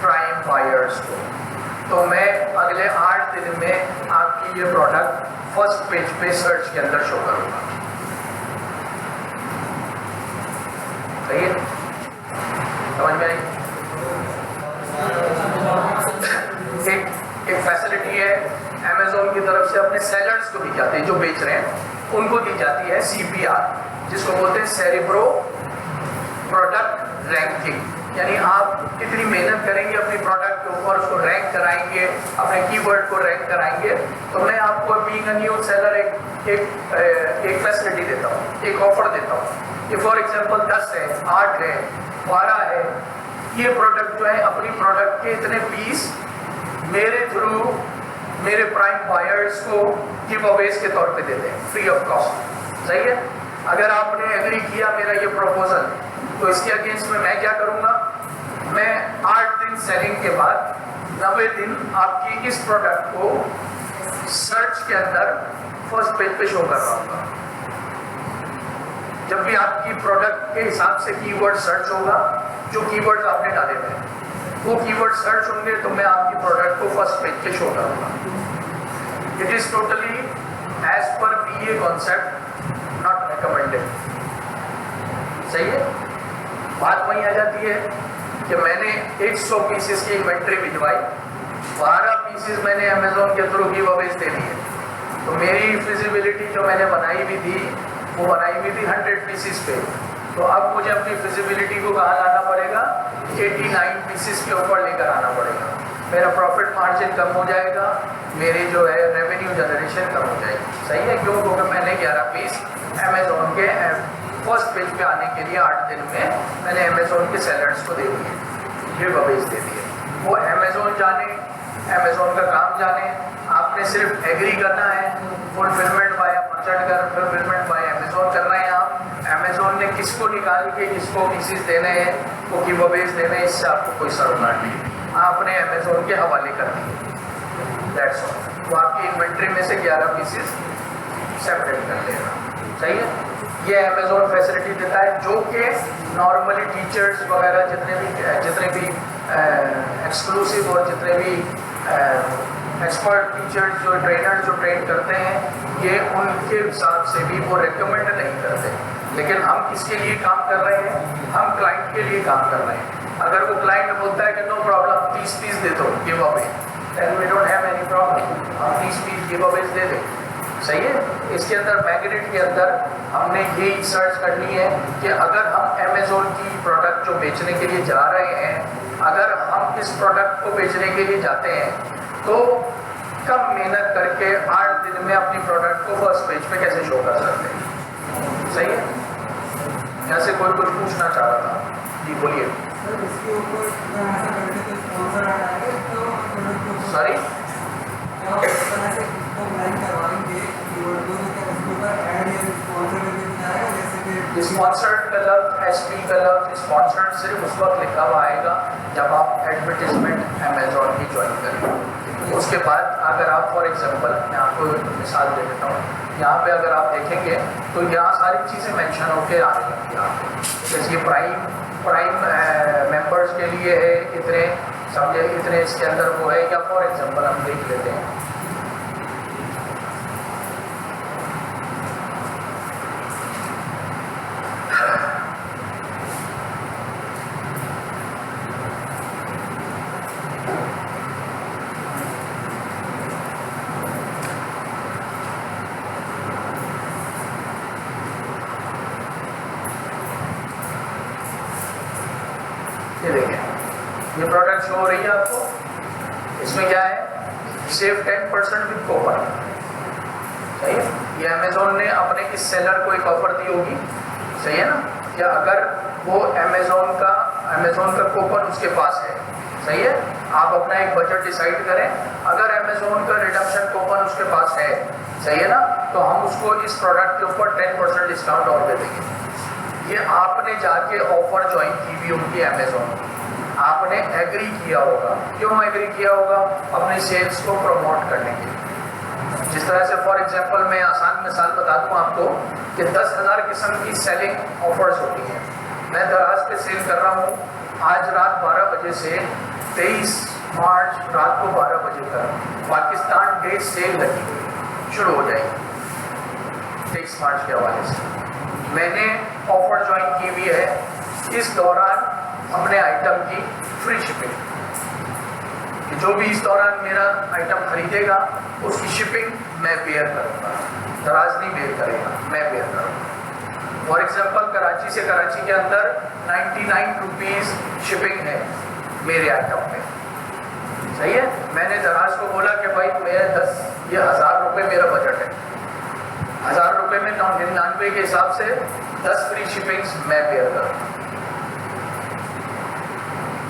प्राइम बायर्स को, तो मैं अगले 8 दिन में आपकी ये प्रोडक्ट फर्स्ट पेज पे सर्च के अंदर शो करूँगा। सही है, समझ में आई? एक फैसिलिटी है अमेजोन की तरफ से अपने सेलर्स को दी जाती है, जो बेच रहे हैं उनको दी जाती है CPR, जिसको बोलते हैं सेरेब्रो प्रोडक्ट रैंकिंग। यानी आप कितनी मेहनत करेंगे अपनी प्रोडक्ट के ऊपर, उसको रैंक कराएंगे, अपने कीवर्ड को रैंक कराएंगे। तो मैं आपको बीइंग अ न्यू सेलर एक फैसिलिटी देता हूँ, एक ऑफर देता हूँ कि फॉर एग्जांपल 10 है, 8 है, 12 है, ये प्रोडक्ट जो है अपनी प्रोडक्ट के इतने पीस मेरे थ्रू मेरे प्राइम बायर्स को गिव अवेज के तौर पे देते हैं फ्री ऑफ कॉस्ट। सही है, अगर आपने एग्री किया मेरा ये प्रपोजल तो इसके अगेंस्ट में मैं क्या करूँगा, मैं 8 दिन सेलिंग के बाद 90 दिन आपकी इस प्रोडक्ट को सर्च के अंदर फर्स्ट पेज पे शो कर रहा हूँगा। जब भी आपकी प्रोडक्ट के हिसाब से कीवर्ड सर्च होगा, जो कीवर्ड्स आपने डाले हुए हैं वो कीवर्ड सर्च होंगे, तो मैं आपकी प्रोडक्ट को फर्स्ट पेज पे शो करूँगा। It is totally as per BA concept, not recommended. सही है। बात वहीं आ जाती है कि मैंने 100 पीसेस की इन्वेंट्री भिजवाई, 12 पीसेस मैंने अमेजोन के थ्रू गिव अवेज दे दिए, तो मेरी फिजिबिलिटी जो मैंने बनाई भी थी वो बनाई भी थी 100 पीसेस पे। तो अब मुझे अपनी फिजिबिलिटी को कहाँ लाना पड़ेगा, 89 पीसेस के ऊपर लेकर आना पड़ेगा। मेरा प्रॉफिट मार्जिन कम हो जाएगा, मेरी जो है रेवेन्यू जनरेशन कम हो जाएगी। सही है। क्यों? क्योंकि मैंने 11 पीस अमेजोन के फर्स्ट पेज पे आने के लिए 8 दिन में मैंने अमेजोन के सेलर्स को दे दिए, गिव अवेज दे दिए। वो अमेजोन जाने, अमेजोन का काम जाने, आपने सिर्फ एग्री करना है, फुलफिलमेंट बाय मर्चेंट कर, फुलफिलमेंट बाय अमेजोन कर रहे हैं आप। अमेजोन ने किसको निकाल के किसको पीसेस देने हैं, वो गिव अवेज देने हैं, इससे आपको कोई सरोकार नहीं, आपने अमेजोन के हवाले कर दिए, दैट्स ऑल। वो आपकी इन्वेंट्री में से 11 पीसेस सेपरेट कर लेगा। सही है। ये अमेजोन फैसिलिटी देता है, जो कि नॉर्मली टीचर्स वगैरह जितने भी एक्सक्लूसिव और जितने भी एक्सपर्ट टीचर्स जो ट्रेनर जो ट्रेन करते हैं, ये उनके हिसाब से भी वो रेकमेंड नहीं करते। लेकिन हम किसके लिए काम कर रहे हैं, हम क्लाइंट के लिए काम कर रहे हैं। अगर वो क्लाइंट बोलता है कि नो प्रॉब्लम 30 पीस दे दो give away, then we don't have any problem, हम 30 पीस गिव अवेज दे दें। सही है। इसके अंदर मैग्नेट के अंदर हमने ये सर्च करनी है कि अगर हम अमेजोन की प्रोडक्ट जो बेचने के लिए जा रहे हैं, अगर हम इस प्रोडक्ट को बेचने के लिए जाते हैं तो कम मेहनत करके 8 दिन में अपनी प्रोडक्ट को फर्स्ट पेज पे कैसे शो कर सकते हैं। सही है। यहाँ से कोई कुछ पूछना चाह रहा था? जी बोलिए। सॉरी, स्पॉन्सर्ड का लफ्ज, SP का लफ्ज, स्पॉन्सर्ड सिर्फ उस वक्त लिखा हुआ आएगा जब आप एडवर्टीजमेंट अमेजोन की ज्वाइन करें। उसके बाद अगर आप फॉर एग्जांपल, मैं आपको मिसाल दे देता हूँ, यहाँ पे अगर आप देखेंगे तो यहाँ सारी चीज़ें मेंशन होकर आ रही हैं। यहाँ पे जैसे प्राइम मेंबर्स के लिए है इतने, समझे इतने इसके अंदर वो है, या फॉर एग्जांपल हम देख लेते हैं ये देखिए, ये प्रोडक्ट शो हो रही है आपको। इसमें क्या है, सेव 10% विद कूपन। सही है। ये अमेजोन ने अपने इस सेलर को एक ऑफर दी होगी। सही है ना। कि अगर वो अमेजोन का कूपन उसके पास है, सही है, आप अपना एक बजट डिसाइड करें, अगर अमेजोन का रिडम्पशन कूपन उसके पास है, सही है ना, तो हम उसको इस प्रोडक्ट के ऊपर 10% डिस्काउंट और दे देंगे। ये आपने जाके ऑफर ज्वाइन की भी उनकी अमेजोन की, आपने एग्री किया होगा। क्यों एग्री किया होगा? अपने सेल्स को प्रमोट करने के लिए। जिस तरह से फॉर एग्जांपल मैं आसान मिसाल बता दूं आपको कि 10,000 किस्म की सेलिंग ऑफर्स होती हैं। मैं दराज पे सेल कर रहा हूँ, आज रात 12 बजे से 23 मार्च रात को 12 बजे तक पाकिस्तान डे सेल लगी हुई शुरू हो जाएगी 23 मार्च के हवाले से। मैंने ऑफर ज्वाइन की हुई है। इस दौरान हमने आइटम की फ्री शिपिंग, कि जो भी इस दौरान मेरा आइटम खरीदेगा उसकी शिपिंग मैं बेयर करूँगा, दराज नहीं बेयर करेगा, मैं बेयर करूँगा। फॉर एग्जांपल कराची से कराची के अंदर 99 रुपीज़ शिपिंग है मेरे आइटम में। सही है। मैंने दराज को बोला कि भाई मेरे 10,000 रुपये मेरा बजट है, 1000 रुपये में 99 के हिसाब से 10 फ्री शिपिंग्स मैं बेयर करूँ।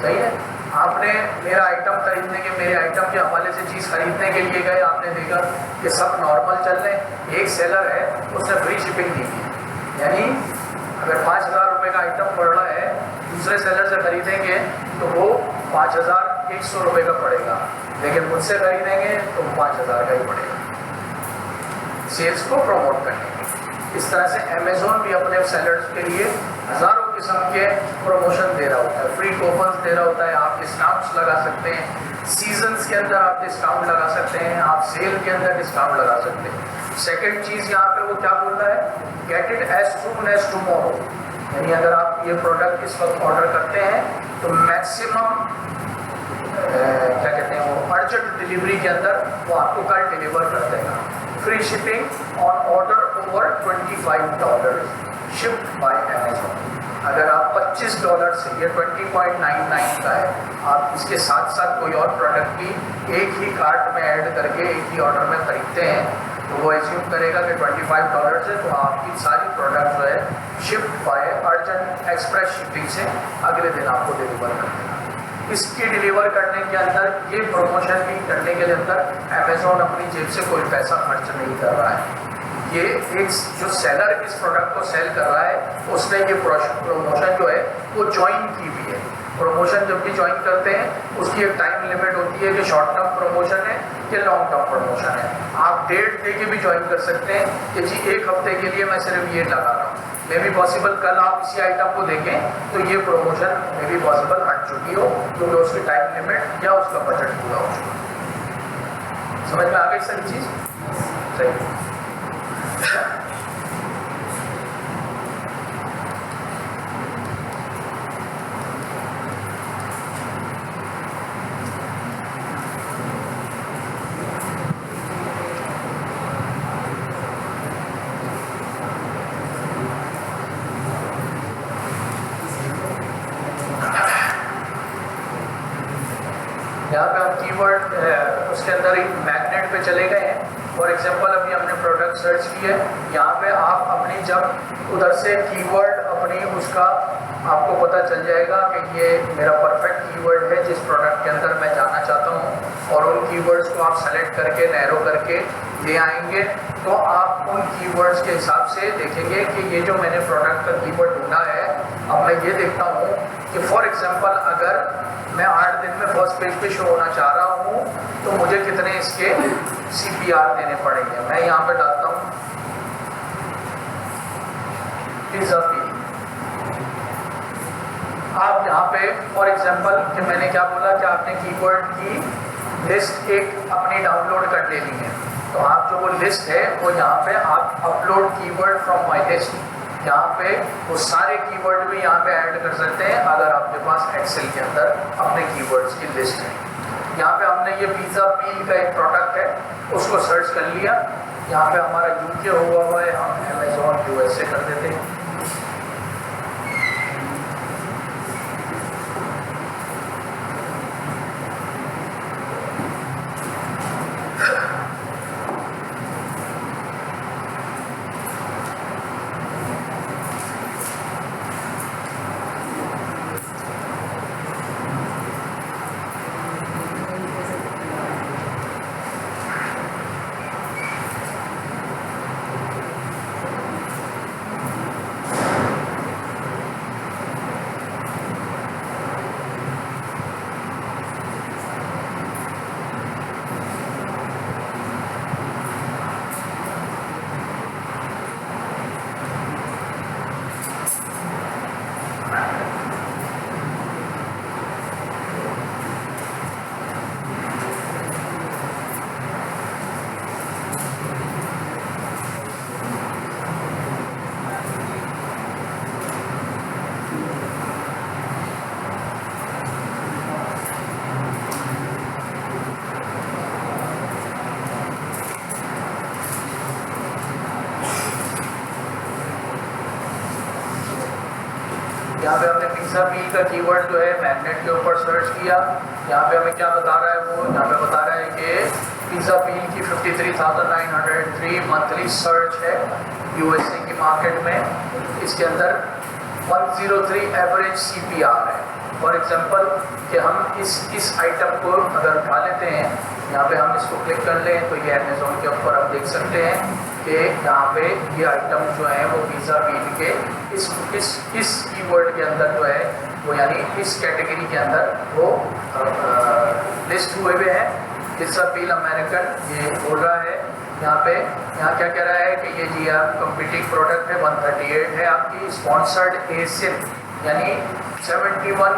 सही है। आपने मेरा आइटम खरीदने के, मेरे आइटम के हवाले से चीज़ खरीदने के लिए गए, आपने देखा कि सब नॉर्मल चल रहे हैं, एक सेलर है उसने फ्री शिपिंग दी थी, यानी अगर 5,000 रुपये का आइटम पड़ रहा है, दूसरे सेलर से खरीदेंगे तो वो 5,100 रुपये का पड़ेगा, लेकिन मुझसे खरीदेंगे तो 5,000 का ही पड़ेगा। सेल्स को प्रमोट करने के, इस तरह से अमेज़ॉन भी अपने सेलर्स के लिए हज़ारों किस्म के प्रमोशन दे रहा होता है, फ्री कूपन्स दे रहा होता है, आप डिस्काउंट्स लगा सकते हैं, सीजन्स के अंदर आप डिस्काउंट लगा सकते हैं, आप सेल के अंदर डिस्काउंट लगा सकते हैं। सेकेंड चीज़ यहाँ पे वो क्या बोल रहा है, get it as soon as tomorrow, यानी अगर आप ये प्रोडक्ट इस वक्त ऑर्डर करते हैं तो मैक्सिमम क्या कहते हैं वो अर्जेंट डिलीवरी के अंदर वो आपको कल डिलीवर कर देगा। Free shipping on order over $25 shipped by Amazon. अगर आप $25 से, ये 20.99 का है, आप इसके साथ साथ कोई और प्रोडक्ट भी एक ही कार्ट में ऐड करके एक ही ऑर्डर में खरीदते हैं तो वो एज्यूम करेगा कि $25 है, तो आपकी सारी प्रोडक्ट जो है shift by urgent express shipping से अगले दिन आपको डिलीवर कर देगा। इसकी डिलीवर करने के अंदर, ये प्रमोशन भी करने के अंदर अमेज़ॉन अपनी जेब से कोई पैसा खर्च नहीं कर रहा है। ये एक जो सेलर इस प्रोडक्ट को सेल कर रहा है उसने ये प्रमोशन जो है वो ज्वाइन की भी है। प्रमोशन जब भी ज्वाइन करते हैं उसकी एक टाइम लिमिट होती है कि शॉर्ट टर्म प्रमोशन है कि लॉन्ग टर्म प्रमोशन है। आप डेट दे के भी ज्वाइन कर सकते हैं कि जी एक हफ्ते के लिए मैं सिर्फ ये लगा रहा हूँ, मे बी पॉसिबल कल आप इसी आइटम को देखें तो ये प्रमोशन मे बी पॉसिबल हट चुकी हो क्योंकि उसकी टाइम लिमिट या उसका बजट पूरा हो चुका। समझ में आ गई सारी चीज़? सही। यहाँ पे हम कीवर्ड उसके अंदर ही मैग्नेट पे चले गए हैं। फॉर एग्जांपल अभी हमने प्रोडक्ट सर्च किया है, यहाँ पे आप अपनी जब उधर से कीवर्ड अपनी उसका आपको पता चल जाएगा कि ये मेरा परफेक्ट कीवर्ड है जिस प्रोडक्ट के अंदर मैं जाना चाहता हूँ, और उन कीवर्ड्स को आप सेलेक्ट करके नैरो करके ले आएंगे तो आप उन कीवर्ड्स के हिसाब से देखेंगे कि ये जो मैंने प्रोडक्ट का कीवर्ड ढूंढा है, अब मैं ये देखता हूँ कि फॉर एग्जांपल अगर मैं 8 दिन में फर्स्ट पेज पे शो होना चाह रहा हूँ तो मुझे कितने इसके CPR देने पड़ेंगे। मैं यहाँ पे डालता हूँ पिज़्ज़ा पी। आप यहाँ पे फॉर एग्जांपल कि मैंने क्या बोला कि आपने कीवर्ड की लिस्ट एक अपनी डाउनलोड कर लेनी है, तो आप जो वो लिस्ट है वो यहाँ पे आप upload keyword from my list, यहाँ पे वो सारे कीवर्ड भी यहाँ पे ऐड कर सकते हैं अगर आपके पास एक्सेल के अंदर अपने कीवर्ड्स की लिस्ट है। यहाँ पे हमने ये पिज़्ज़ा पील का एक प्रोडक्ट है उसको सर्च कर लिया, यहाँ पे हमारा UK हुआ है, हम अमेज़ॉन USA कर देते हैं। यहाँ पे हमने पिज़्ज़ा पील का कीवर्ड जो है मैग्नेट के ऊपर सर्च किया, यहाँ पे हमें क्या बता रहा है वो, यहाँ पे बता रहा है कि पिज़्ज़ा पील की 53,903 मंथली सर्च है USA की मार्केट में। इसके अंदर 103 एवरेज CPR है। फॉर एग्जांपल कि हम इस आइटम को अगर उठा लेते हैं, यहाँ पे हम इसको क्लिक कर लें तो ये अमेज़ॉन के ऊपर आप देख सकते हैं कि यहाँ पे ये आइटम जो है वो पिज़्ज़ा पील के इस कीवर्ड के अंदर जो है वो, यानी इस कैटेगरी के अंदर वो लिस्ट हुए हैं। पिज़्ज़ा पील अमेरिकन, ये बोल रहा है यहाँ पे, यहाँ क्या कह रहा है कि ये जी आप कम्पीटिंग प्रोडक्ट है, 138 है आपकी स्पॉन्सर्ड एसिन, यानी 71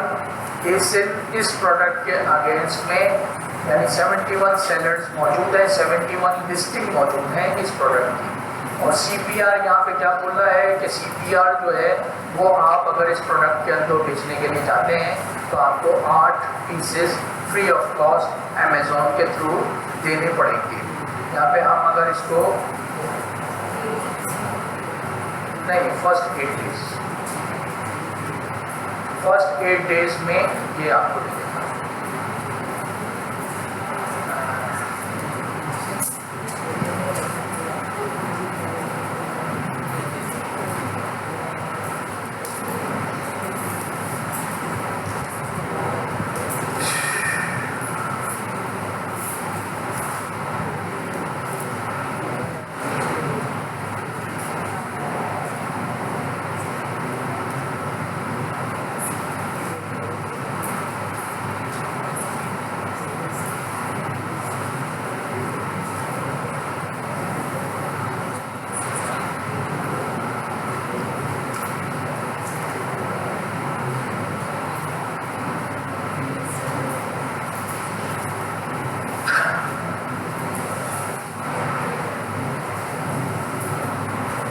एसिन इस प्रोडक्ट के अगेंस्ट में, यानी 71 सेलर्स मौजूद है, 71 लिस्टिंग मौजूद है इस प्रोडक्ट की। और CPR यहाँ पे क्या बोल रहा है कि CPR जो है वो आप अगर इस प्रोडक्ट के अंदर बेचने के लिए चाहते हैं तो आपको 8 pieces free of cost Amazon के थ्रू देने पड़ेंगे। यहाँ पे हम अगर इसको नहीं, फर्स्ट 8 डेज में ये आपको देगा।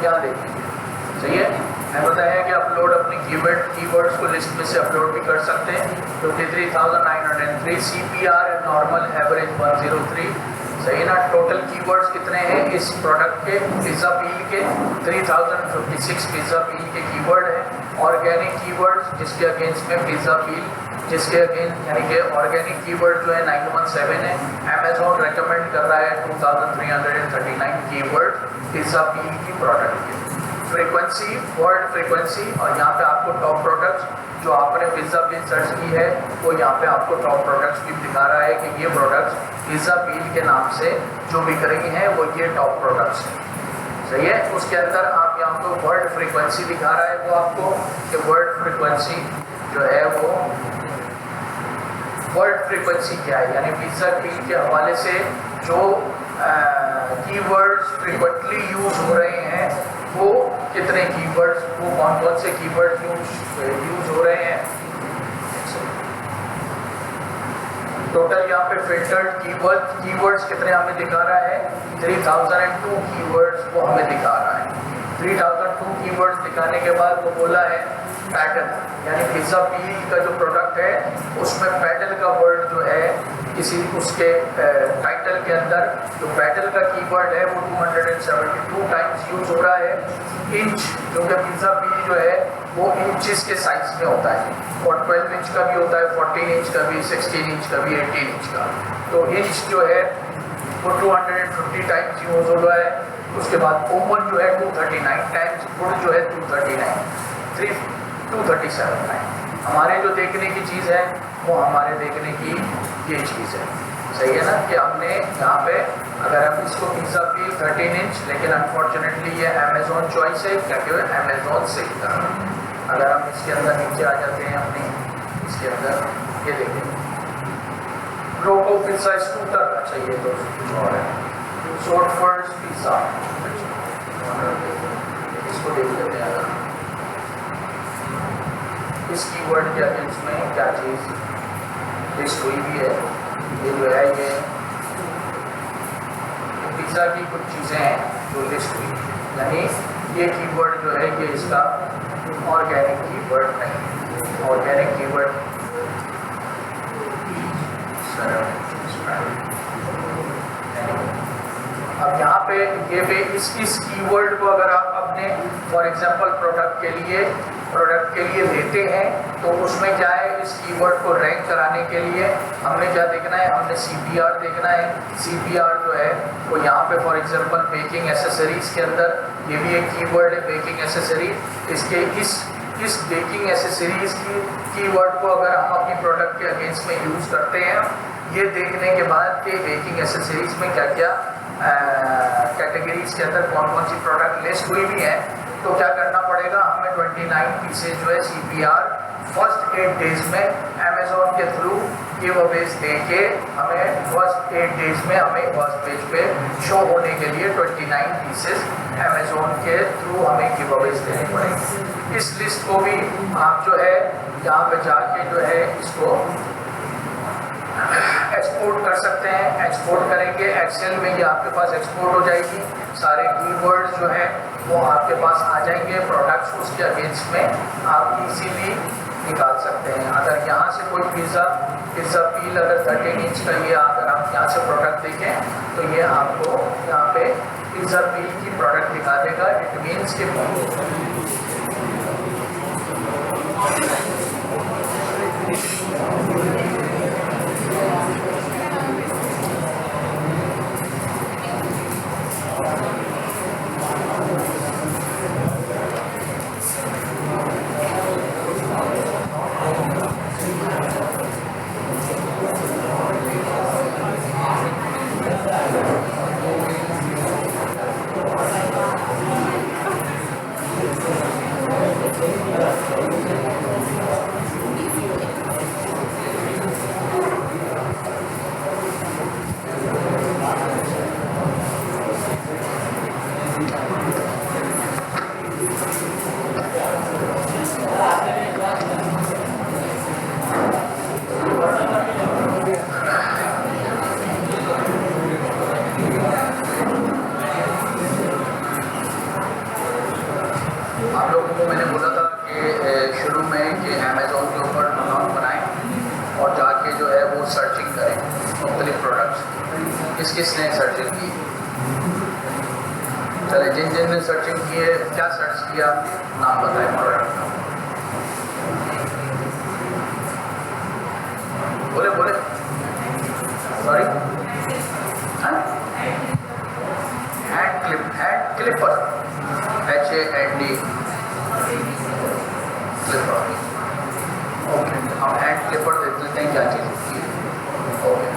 ध्यान देखिए, सही है। मैं बताया कि अपलोड अपनी कीवर्ड्स को लिस्ट में से अपलोड भी कर सकते हैं। 23,903 CPR नॉर्मल एवरेज 103, सही ना। टोटल कीवर्ड्स कितने हैं इस प्रोडक्ट के, पिज़्ज़ा पील के 3056 पिज़्ज़ा पील के कीवर्ड है। ऑर्गेनिक कीवर्ड्स जिसके अगेंस्ट में पिज़्ज़ा पील, जिसके अगेंस्ट यानी कि ऑर्गेनिक कीवर्ड जो है 917 है। अमेज़ॉन रेकमेंड कर रहा है 2339 कीवर्ड पिज़्ज़ा पील की प्रोडक्ट के। फ्रीक्वेंसी, वर्ड फ्रीक्वेंसी, और यहाँ पे आपको टॉप प्रोडक्ट्स जो आपने पिज़्ज़ा पील सर्च की है वो यहाँ पे आपको टॉप प्रोडक्ट्स भी दिखा रहा है कि ये प्रोडक्ट्स पिज़्ज़ा पील के नाम से जो बिक रही हैं वो ये टॉप प्रोडक्ट्स हैं, सही है। उसके अंदर आप यहाँ को वर्ड फ्रीक्वेंसी दिखा रहा है वो आपको कि वर्ड फ्रीक्वेंसी जो है वो वर्ड फ्रीक्वेंसी क्या है, यानी पिज़्ज़ा पील के हवाले से जो कीवर्ड्स फ्रीक्वेंटली यूज हो रहे हैं वो कितने कीवर्ड्स, वो कौन से कीवर्ड्स यूज हो रहे हैं। टोटल यहाँ पे फिल्टर्ड कीवर्ड्स कितने हमें दिखा रहा है, 3002 कीवर्ड्स वो हमें दिखा रहा है। 3002 कीवर्ड्स दिखाने के बाद वो बोला है पैडल, यानी पिज़्ज़ा पील का जो प्रोडक्ट है उसमें पैडल का वर्ड जो है किसी उसके टाइटल के अंदर जो पैडल का कीवर्ड है वो 272 टाइम्स यूज हो रहा है। इंच, जो कि पिज़्ज़ा पील जो है वो इंचेस के साइज में होता है, और 12 इंच का भी होता है, 14 इंच का भी, 16 इंच का भी, 18 इंच का। तो इंच जो है वो 250 टाइम्स यूज हो रहा है। उसके बाद ओवन जो है 239 टाइम्स, वुड जो है 237 टाइम्स। हमारे जो देखने की चीज़ है वो हमारे देखने की ये चीज़ है, सही है ना। कि हमने यहाँ पे अगर हम इसको पिज़्ज़ा पील 13 इंच, लेकिन अनफॉर्चुनेटली ये अमेज़ॉन चॉइस है क्या कि अमेज़ॉन से ही कर। अगर हम इसके अंदर नीचे आ जाते हैं अपने इसके अंदर, ये देखें रोको पिज़्ज़ा स्कूटर, अच्छा ये तो कुछ और है, शॉर्टफर्स पिज़्ज़ा, इसको देख लेते हैं। अगर इस कीवर्ड के अगेंस्ट में क्या चीज़ लिस्ट हुई भी है, ये जो है ये पिज़्ज़ा की कुछ चीज़ें हैं जो लिस्ट हुई, यानी ये कीवर्ड जो है ये इसका ऑर्गेनिक कीवर्ड नहीं, ऑर्गेनिक कीवर्ड अब यहाँ पे ये पे इस कीवर्ड को अगर आप अपने फॉर एग्जांपल प्रोडक्ट के लिए लेते हैं तो उसमें क्या है, इस कीवर्ड को रैंक कराने के लिए हमने क्या देखना है, हमने CPR देखना है। CPR जो है वो यहाँ पे फॉर एग्जांपल बेकिंग एसेसरीज के अंदर ये भी एक कीवर्ड है, बेकिंग एसेसरीज। इसके इस बेकिंग एसेसरीज की कीवर्ड को अगर हम अपनी प्रोडक्ट के अगेंस्ट में यूज़ करते हैं, ये देखने के बाद कि बेकिंग एसेसरीज में क्या क्या कैटेगरीज के अंदर कौन कौन सी प्रोडक्ट लिस्ट हुई भी है, तो क्या करना पड़ेगा, हमें 29 पीसेज जो है CPR फर्स्ट 8 डेज में अमेज़ॉन के थ्रू गिव अवेज देके हमें फर्स्ट 8 डेज में हमें फर्स्ट पेज पे शो होने के लिए 29 पीसेस अमेजोन के थ्रू हमें गिव अवेज देने पड़ेंगे। इस लिस्ट को भी आप जो है यहाँ पे जाके जो है इसको एक्सपोर्ट कर सकते हैं। एक्सपोर्ट करेंगे एक्सेल में, ये आपके पास एक्सपोर्ट हो जाएगी। सारे कीवर्ड्स जो है वो आपके पास आ जाएंगे। प्रोडक्ट्स उसके अगेंस्ट में आप इजीली निकाल सकते हैं। अगर यहाँ से कोई पिज़्ज़ा पील अगर 13 इंच का ये अगर आप यहाँ से प्रोडक्ट देखें तो ये आपको यहाँ पे पिज़्ज़ा पील की प्रोडक्ट दिखा देगा। इट मीन्स कि आप लोगों को मैंने बोला था कि शुरू में कि अमेज़ोन के ऊपर अकाउंट बनाएं और जाके जो है वो सर्चिंग करें मुख्तलिफ प्रोडक्ट्स। किस किस ने सर्चिंग की? चले जिन जिन ने सर्चिंग की है, क्या सर्च किया नाम बताएं प्रोडक्ट का। बोले बोले sorry hand clipper HAND clipper. Okay, हम हैंड क्लिपर देख लेते हैं क्या चीज़ होती है। ओके,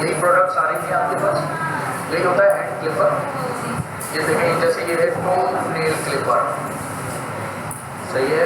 यही प्रोडक्ट सारी थी आपके पास। यही होता है हैंड क्लिपर। ये देखें, जैसे ये है टो नेल क्लिपर, सही है।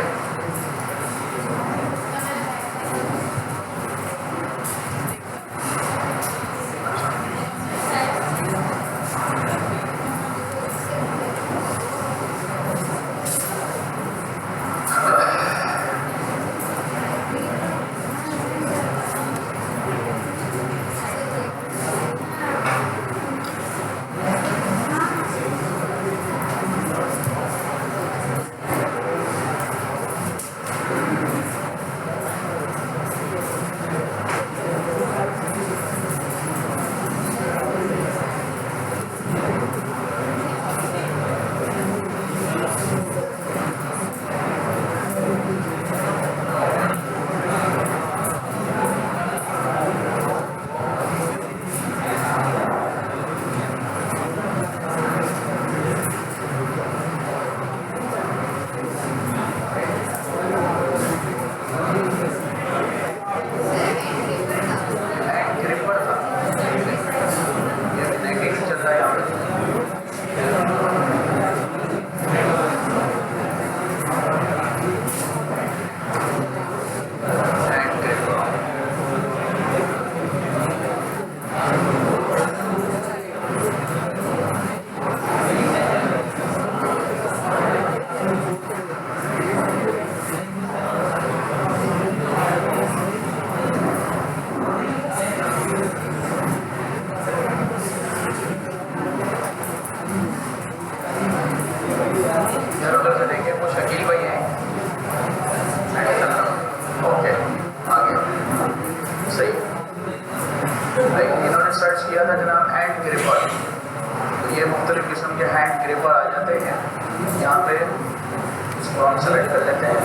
सेलेक्ट कर लेते हैं।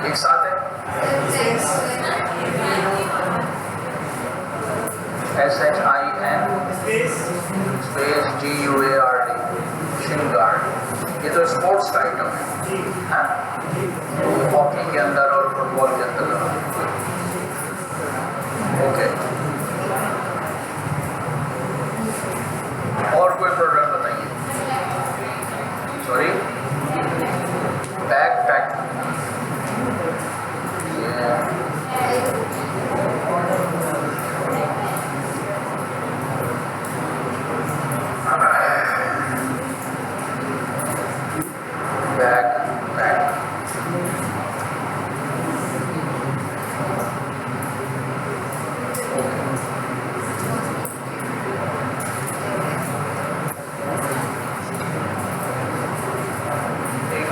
एक साथ है SHIN स्पेस GUARD शिनगार्ड। ये तो स्पोर्ट्स का आइटम है, हॉकी के अंदर और फुटबॉल के अंदर। ओके, और कोई प्रोडक्ट बताइए। सॉरी, बैग पैक,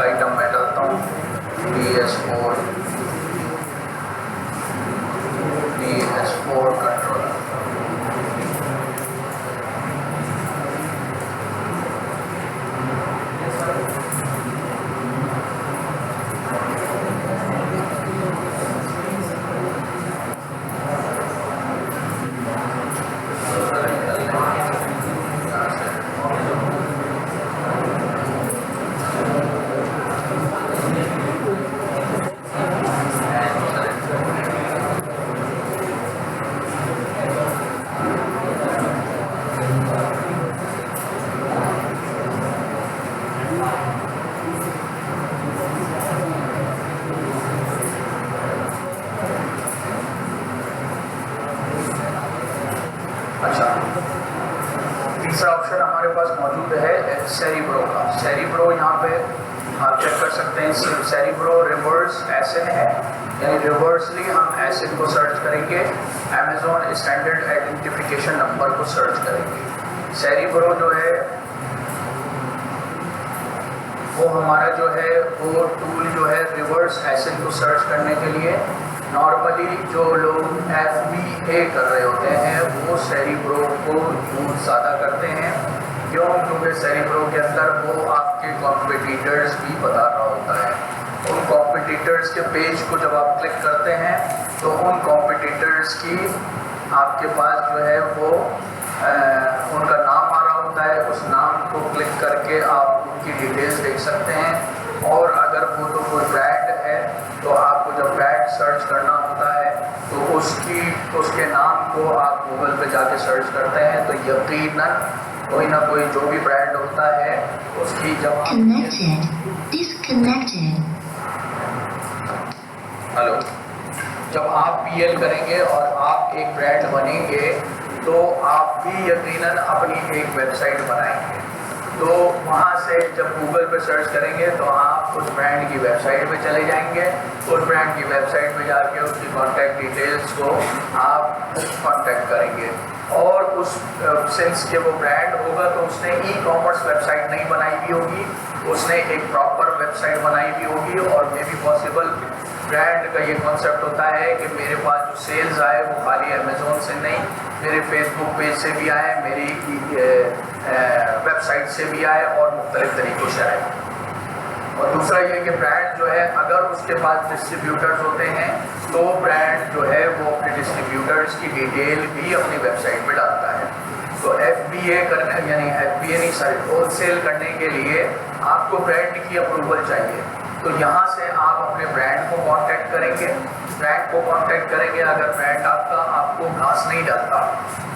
आइटम मैं डालता हूँ DS4 कंट्रोलर। अच्छा, तीसरा ऑप्शन हमारे पास मौजूद है सेरिब्रो का। सेरिब्रो यहाँ पे आप चेक कर सकते हैं। सेरिब्रो रिवर्स एसिड है, यानी रिवर्सली हम एसिड को सर्च करेंगे, अमेजोन स्टैंडर्ड आइडेंटिफिकेशन नंबर को सर्च करेंगे। सेरिब्रो जो है वो हमारा जो है वो टूल जो है रिवर्स एसिड को सर्च करने के लिए, नॉर्मली जो लोग FBA कर रहे होते हैं वो सेरिब्रो को यूज ज़्यादा करते हैं। क्यों? क्योंकि सेरिब्रो के अंदर वो आपके कॉम्पिटिटर्स भी बता रहा होता है। उन कॉम्पिटिटर्स के पेज को जब आप क्लिक करते हैं तो उन कॉम्पिटिटर्स की आपके पास जो है वो उनका नाम आ रहा होता है। उस नाम को क्लिक करके आप उनकी डिटेल्स देख सकते हैं। और अगर वो तो कोई ब्रांड है तो आपको जब ब्रांड सर्च करना होता है तो उसके नाम को आप गूगल पे जाके सर्च करते हैं तो यकीनन कोई ना कोई जो भी ब्रांड होता है उसकी जब हेलो जब आप PL करेंगे और आप एक ब्रांड बनेंगे तो आप भी यकीनन अपनी एक वेबसाइट बनाएंगे। तो वहाँ से जब गूगल पे सर्च करेंगे तो आप उस ब्रांड की वेबसाइट पे चले जाएंगे। उस ब्रांड की वेबसाइट पे जाके उसकी कॉन्टैक्ट डिटेल्स को आप कॉन्टैक्ट करेंगे। और उस सिंस के वो ब्रांड होगा तो उसने ई-कॉमर्स वेबसाइट नहीं बनाई भी होगी, उसने एक प्रॉपर वेबसाइट बनाई भी होगी। और मे भी पॉसिबल ब्रांड का ये कॉन्सेप्ट होता है कि मेरे पास जो सेल्स आए वो खाली अमेजोन से नहीं, मेरे फेसबुक पेज से भी आए, मेरी वेबसाइट से भी आए और मुख्तलिफ तरीक़ों से आए। और दूसरा ये कि ब्रांड जो है अगर उसके पास डिस्ट्रीब्यूटर्स होते हैं तो ब्रांड जो है वो अपने डिस्ट्रीब्यूटर्स की डिटेल भी अपनी वेबसाइट पे डालता है। तो FBA करने यानी FBA नहीं सॉरी होलसेल करने के लिए आपको ब्रांड की अप्रूवल चाहिए। तो यहाँ से आप अपने ब्रांड को कांटेक्ट करेंगे। ब्रांड को कांटेक्ट करेंगे, अगर ब्रांड आपको घास नहीं डालता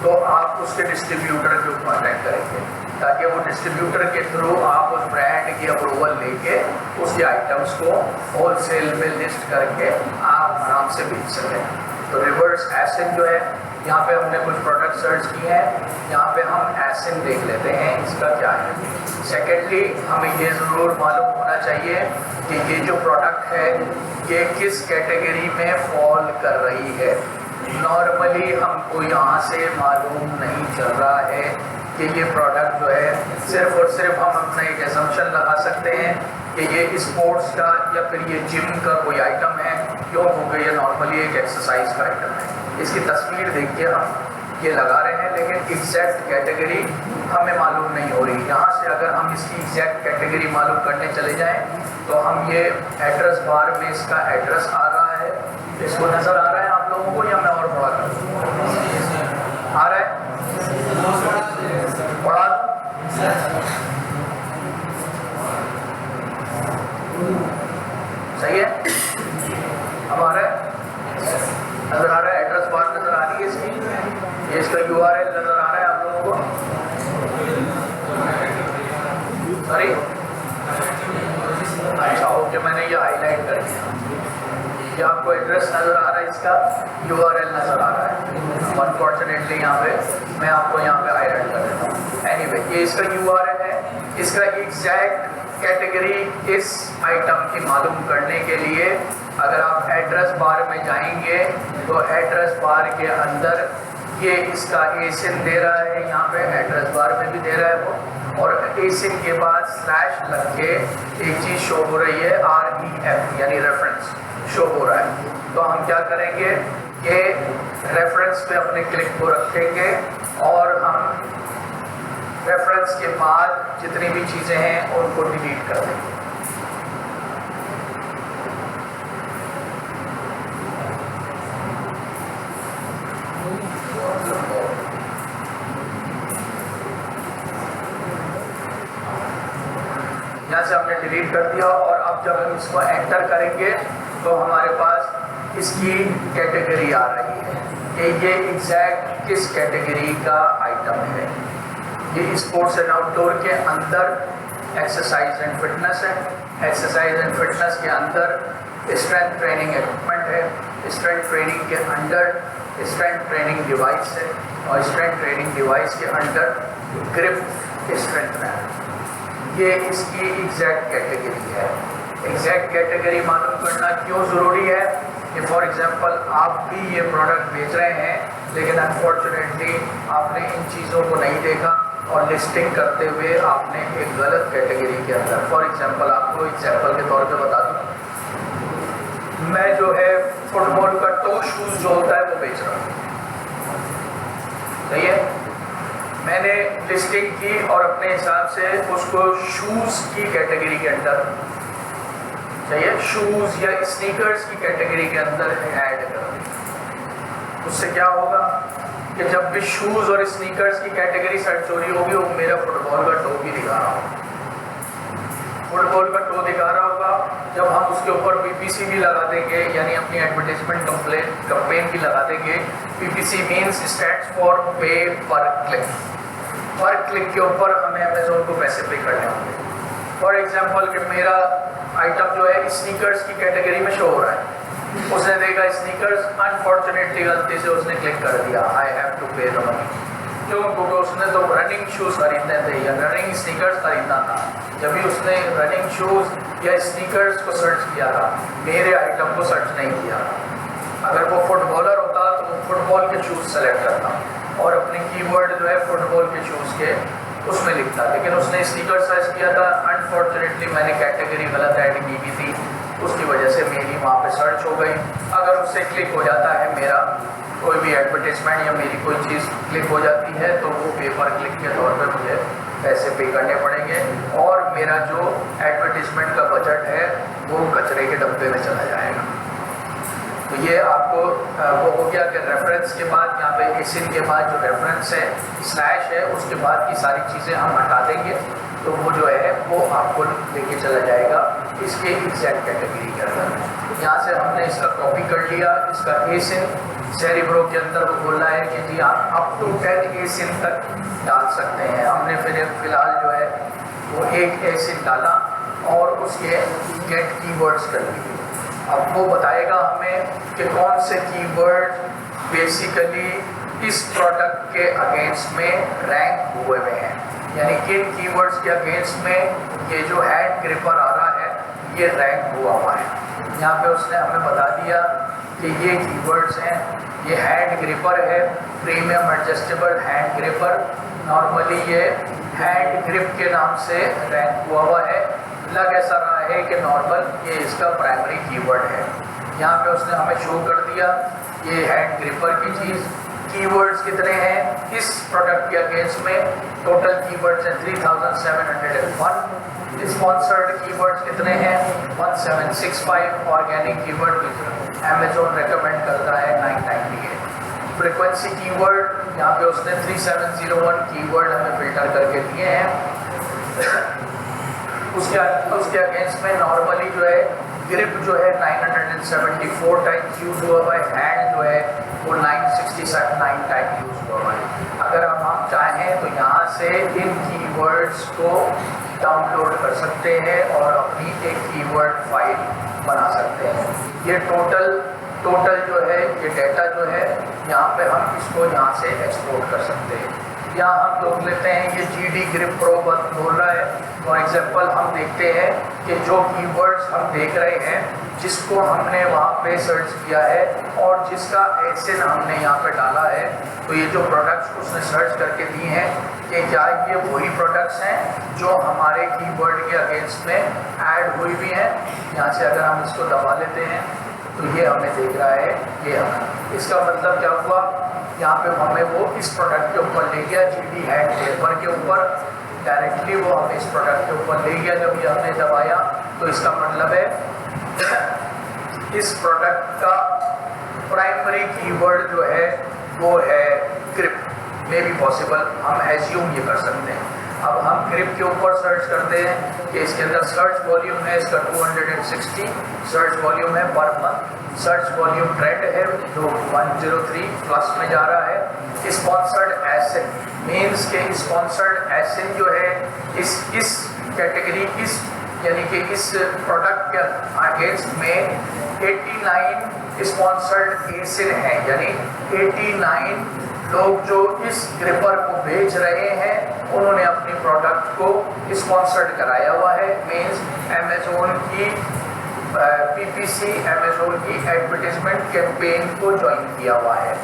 तो आप उसके डिस्ट्रीब्यूटर को कांटेक्ट करेंगे ताकि वो डिस्ट्रीब्यूटर के थ्रू आप उस ब्रांड की अप्रूवल लेके उसके आइटम्स को होलसेल में लिस्ट करके आप आराम से बेच सकें। तो रिवर्स एसिड जो है यहाँ पे हमने कुछ प्रोडक्ट सर्च किए हैं, यहाँ पे हम एसिड देख लेते हैं इसका क्या है। सेकेंडली हमें ये ज़रूर मालूम होना चाहिए कि ये जो प्रोडक्ट है ये किस कैटेगरी में फॉल कर रही है। नॉर्मली हमको यहाँ से मालूम नहीं चल रहा है कि ये प्रोडक्ट जो है सिर्फ और सिर्फ हम अपना एक एजम्पशन लगा सकते हैं कि ये स्पोर्ट्स का या फिर ये जिम का कोई आइटम है। क्यों? क्योंकि ये नॉर्मली एक एक्सरसाइज का आइटम है। इसकी तस्वीर देख के हम ये लगा रहे हैं लेकिन एग्जैक्ट कैटेगरी हमें मालूम नहीं हो रही। यहाँ से अगर हम इसकी एग्जैक्ट कैटेगरी मालूम करने चले जाएँ तो हम ये एड्रेस बार में इसका एड्रेस आ रहा है, इसको नज़र आ रहा है आप लोगों को, या मैं और बड़ा करूँ? आ रहा है? बड़ा सही है? अब आ रहा है? नज़र आ रहा है? एड्रेस बार नज़र आ रही है इसकी, ये इसका URL नज़र आ रहा है आप लोगों को? सॉरी, अच्छा ओके, मैंने ये हाईलाइट कर दिया। ये आपको एड्रेस नज़र आ रहा है, इसका URL नज़र आ रहा है। अनफॉर्चुनेटली यहाँ पे मैं आपको यहाँ पे हाईलाइट कर देता हूँ। एनीवे, ये इसका URL है। इसका एग्जैक्ट कैटेगरी इस आइटम की मालूम करने के लिए अगर आप एड्रेस बार में जाएंगे तो एड्रेस बार के अंदर ये इसका एसिन दे रहा है, यहाँ पे एड्रेस बार में भी दे रहा है वो, और एसिन के बाद स्लैश लग के एक चीज़ शो हो रही है, REF यानी रेफरेंस शो हो रहा है। तो हम क्या करेंगे कि रेफरेंस पे अपने क्लिक को रखेंगे और हम रेफरेंस के बाद जितनी भी चीज़ें हैं उनको डिलीट कर देंगे। यहाँ से हमने डिलीट कर दिया और अब जब हम इसको एंटर करेंगे तो हमारे पास इसकी कैटेगरी आ रही है कि ये एग्जैक्ट किस कैटेगरी का आइटम है। ये स्पोर्ट्स एंड आउटडोर के अंदर एक्सरसाइज एंड फिटनेस है, एक्सरसाइज एंड फिटनेस के अंदर स्ट्रेंथ ट्रेनिंग इक्विपमेंट है, स्ट्रेंथ ट्रेनिंग के अंदर स्ट्रेंथ ट्रेनिंग डिवाइस है, और स्ट्रेंथ ट्रेनिंग डिवाइस के अंदर ग्रिप स्ट्रेंथ है। ये इसकी एग्जैक्ट कैटेगरी है। एग्जैक्ट कैटेगरी मालूम करना क्यों ज़रूरी है कि फॉर एग्जांपल आप भी ये प्रोडक्ट बेच रहे हैं लेकिन अनफॉर्चुनेटली आपने इन चीज़ों को नहीं देखा और लिस्टिंग करते हुए आपने एक गलत कैटेगरी के अंदर, फॉर एग्जांपल आपको एग्जांपल के तौर पे बता दूँ, मैं जो है फुटबॉल का टो शूज़ जो होता है वो बेच रहा हूँ, सही है? मैंने लिस्टिंग की और अपने हिसाब से उसको शूज़ की कैटेगरी के अंदर, चाहिए शूज़ या स्नीकर्स की कैटेगरी के अंदर ऐड कर दी। उससे क्या होगा कि जब भी शूज़ और स्नीकर्स की कैटेगरी सर्च हो रही होगी वो मेरा फुटबॉल का टो भी दिखा रहा होगा, फुटबॉल का टो दिखा रहा होगा। जब हम उसके ऊपर PPC भी लगा देंगे, यानी अपनी एडवर्टाइजमेंट कैंपेन भी लगा देंगे, PPC मीन्स स्टैंड्स फॉर पे पर क्लिक। पर क्लिक के ऊपर हमें अमेज़ोन को पैसे पे करने होंगे। फॉर एग्जांपल कि मेरा आइटम जो है स्नीकर्स की कैटेगरी में शो हो रहा है, उसने देखा स्नीकर्स, अनफॉर्चुनेटली गलती से उसने क्लिक कर दिया आई हैव टू पे द मनी, क्यों? क्योंकि उसने तो रनिंग शूज़ खरीदने थे या रनिंग स्नीकर्स खरीदना था। जब भी उसने रनिंग शूज़ या स्नीकर्स को सर्च किया था, मेरे आइटम को सर्च नहीं किया। अगर वो फुटबॉलर होता तो वो फुटबॉल के शूज़ सेलेक्ट करता और अपने कीवर्ड जो है फुटबॉल के शूज़ के उसमें लिखता, लेकिन उसने स्नीकर सर्च किया था। अनफॉर्चुनेटली मैंने कैटेगरी गलत ऐड की थी, उसकी वजह से मेरी वहाँ पे सर्च हो गई। अगर उससे क्लिक हो जाता है मेरा कोई भी एडवर्टाइजमेंट या मेरी कोई चीज़ क्लिक हो जाती है तो वो पेपर क्लिक के तौर पे मुझे पैसे पे करने पड़ेंगे और मेरा जो एडवर्टाइजमेंट का बजट है वो कचरे के डब्बे में चला जाएगा। तो ये आपको वो हो गया कि रेफरेंस के बाद यहाँ पे एसिन के बाद जो रेफरेंस है स्लैश है उसके बाद की सारी चीज़ें हम हटा देंगे, तो वो जो है वो आपको लेके चला जाएगा इसके एग्जैक्ट कैटेगरी के अंदर। यहाँ से हमने इसका कॉपी कर लिया, इसका एसिन सेरिब्रो के अंदर वो बोल रहा है कि जी आप अप टू 10 एसिन तक डाल सकते हैं। हमने फिलहाल जो है वो एक एसिन डाला और उसके गेट कीवर्ड्स कर लिए। अब वो बताएगा हमें कि कौन से कीवर्ड बेसिकली इस प्रोडक्ट के अगेंस्ट में रैंक हुए हैं, यानी किन कीवर्ड्स के अगेंस्ट में ये जो हैंड ग्रिपर आ रहा है ये रैंक हुआ है। यहाँ पे उसने हमें बता दिया कि ये कीवर्ड्स हैं, ये हैंड ग्रिपर है, premium adjustable hand gripper, normally ये हैंड ग्रिप के नाम से रैंक हुआ है। लग ऐसा रहा है कि नॉर्मल ये इसका प्राइमरी कीवर्ड है। यहाँ पे उसने हमें शो कर दिया ये हैंड ग्रिपर की चीज़, कीवर्ड्स कितने हैं इस प्रोडक्ट के अगेंस्ट में? टोटल कीवर्ड्स हैं 3701। स्पॉन्सर्ड कीवर्ड्स कितने हैं? 1765। ऑर्गेनिक कीवर्ड अमेजोन रेकमेंड करता है 998। फ्रीक्वेंसी कीवर्ड यहाँ पे उसने 3701 कीवर्ड हमें फिल्टर करके दिए हैं। उसके अगेंस्ट में नॉर्मली जो है ग्रिप जो है 974 टाइम्स यूज हुआ हुआ है, हैंड जो है वो 969 टाइम यूज हुआ हुआ है। अगर हम चाहें तो यहाँ से इन कीवर्ड्स को डाउनलोड कर सकते हैं और अपनी एक कीवर्ड फाइल बना सकते हैं। ये टोटल जो है ये डेटा जो है यहाँ पे हम इसको यहाँ से एक्सपोर्ट कर सकते हैं। यहाँ हम लोग लेते हैं ये GD ग्रिप प्रो बोल रहा है। फॉर एग्जांपल हम देखते हैं कि जो कीवर्ड्स हम देख रहे हैं जिसको हमने वहाँ पे सर्च किया है और जिसका एसिन हमने यहाँ पे डाला है, तो ये जो प्रोडक्ट्स उसने सर्च करके दिए हैं कि क्या ये वही प्रोडक्ट्स हैं जो हमारे कीवर्ड के अगेंस्ट में ऐड हुई भी हैं। यहाँ से अगर हम इसको दबा लेते हैं तो ये हमें देख रहा है, ये हमें इसका मतलब क्या हुआ, यहाँ पे हमें वो इस प्रोडक्ट के ऊपर ले गया, GD हैंड पेपर के ऊपर डायरेक्टली वो हमें इस प्रोडक्ट के ऊपर ले गया। जब ये हमने दबाया तो इसका मतलब है इस प्रोडक्ट का प्राइमरी कीवर्ड जो है वो है ग्रिप। मे बी पॉसिबल, हम एज्यूम ये कर सकते हैं। अब हम ग्रिप के ऊपर सर्च करते हैं कि इसके अंदर सर्च वॉल्यूम है इसका 260 सर्च वॉल्यूम है per month. Search volume trend है जो 103 प्लस में जा रहा है। स्पॉन्सर्ड एसिन मीन्स के स्पॉन्सर्ड एसिन जो है इस कैटेगरी यानी कि इस प्रोडक्ट के अगेंस्ट में 89 स्पॉन्सर्ड एसिन है, यानी 89 लोग जो इस ग्रिपर को बेच रहे हैं उन्होंने अपनी प्रोडक्ट को स्पॉन्सर्ड कराया हुआ है। मीन्स अमेजोन की PPC अमेजोन की एडवर्टाइजमेंट कैंपेन को ज्वाइन किया हुआ है।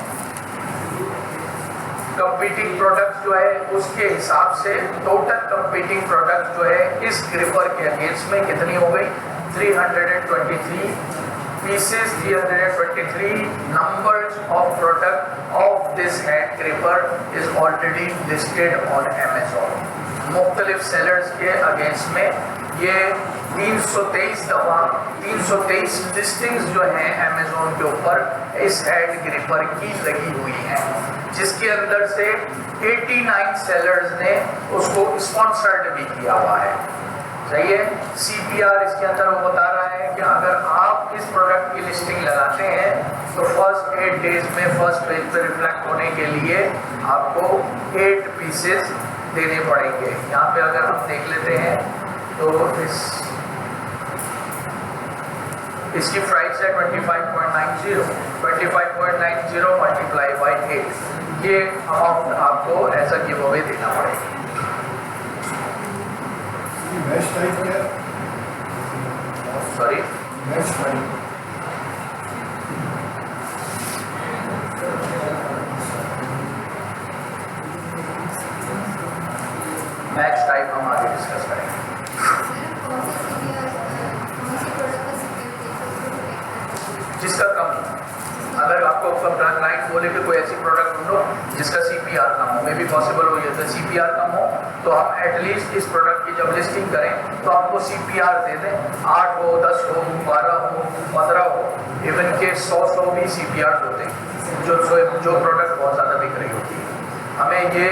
कंपीटिंग प्रोडक्ट जो है उसके हिसाब से टोटल कंपीटिंग प्रोडक्ट जो है इस ग्रिपर के अगेंस्ट में कितनी हो गई? 323 pieces, 323 numbers of product of this hand gripper is already listed on Amazon। मुख्तलिफ सेलर्स के अगेंस्ट में ये 323 लिस्टिंग्स जो हैं अमेजोन के ऊपर इस हैंड ग्रिपर की लगी हुई हैं, जिसके अंदर से 89 सेलर्स ने उसको स्पॉन्सर्ड भी किया हुआ है। सही है। CPR इसके अंदर वो बता रहा है कि अगर आप इस प्रोडक्ट की लिस्टिंग लगाते हैं तो फर्स्ट 8 डेज में फर्स्ट पेज पे रिफ्लेक्ट होने के लिए आपको 8 पीसेस देने पड़ेंगे। यहाँ पे अगर हम देख लेते हैं तो इसकी प्राइस है 25.90 मल्टीप्लाई बाई 8। ये अमाउंट आपको ऐसा गिव अवे देना पड़ेगा। सॉरी मैच टाइप हम आगे डिस्कस करेंगे। जिसका कम, अगर आपको क्लाइंट बोले कि कोई ऐसी प्रोडक्ट ढूंढो जिसका CPR कम हो, मे बी पॉसिबल हो ये तो CPR कम हो तो हम एटलीस्ट इस प्रोडक्ट की जब लिस्टिंग करें तो आपको CPR दे दें, 8 हो, 10 हो, 12 हो, 15 हो, इवन के 100 भी CPR होते हैं जो प्रोडक्ट बहुत ज़्यादा बिक रही होती है। हमें ये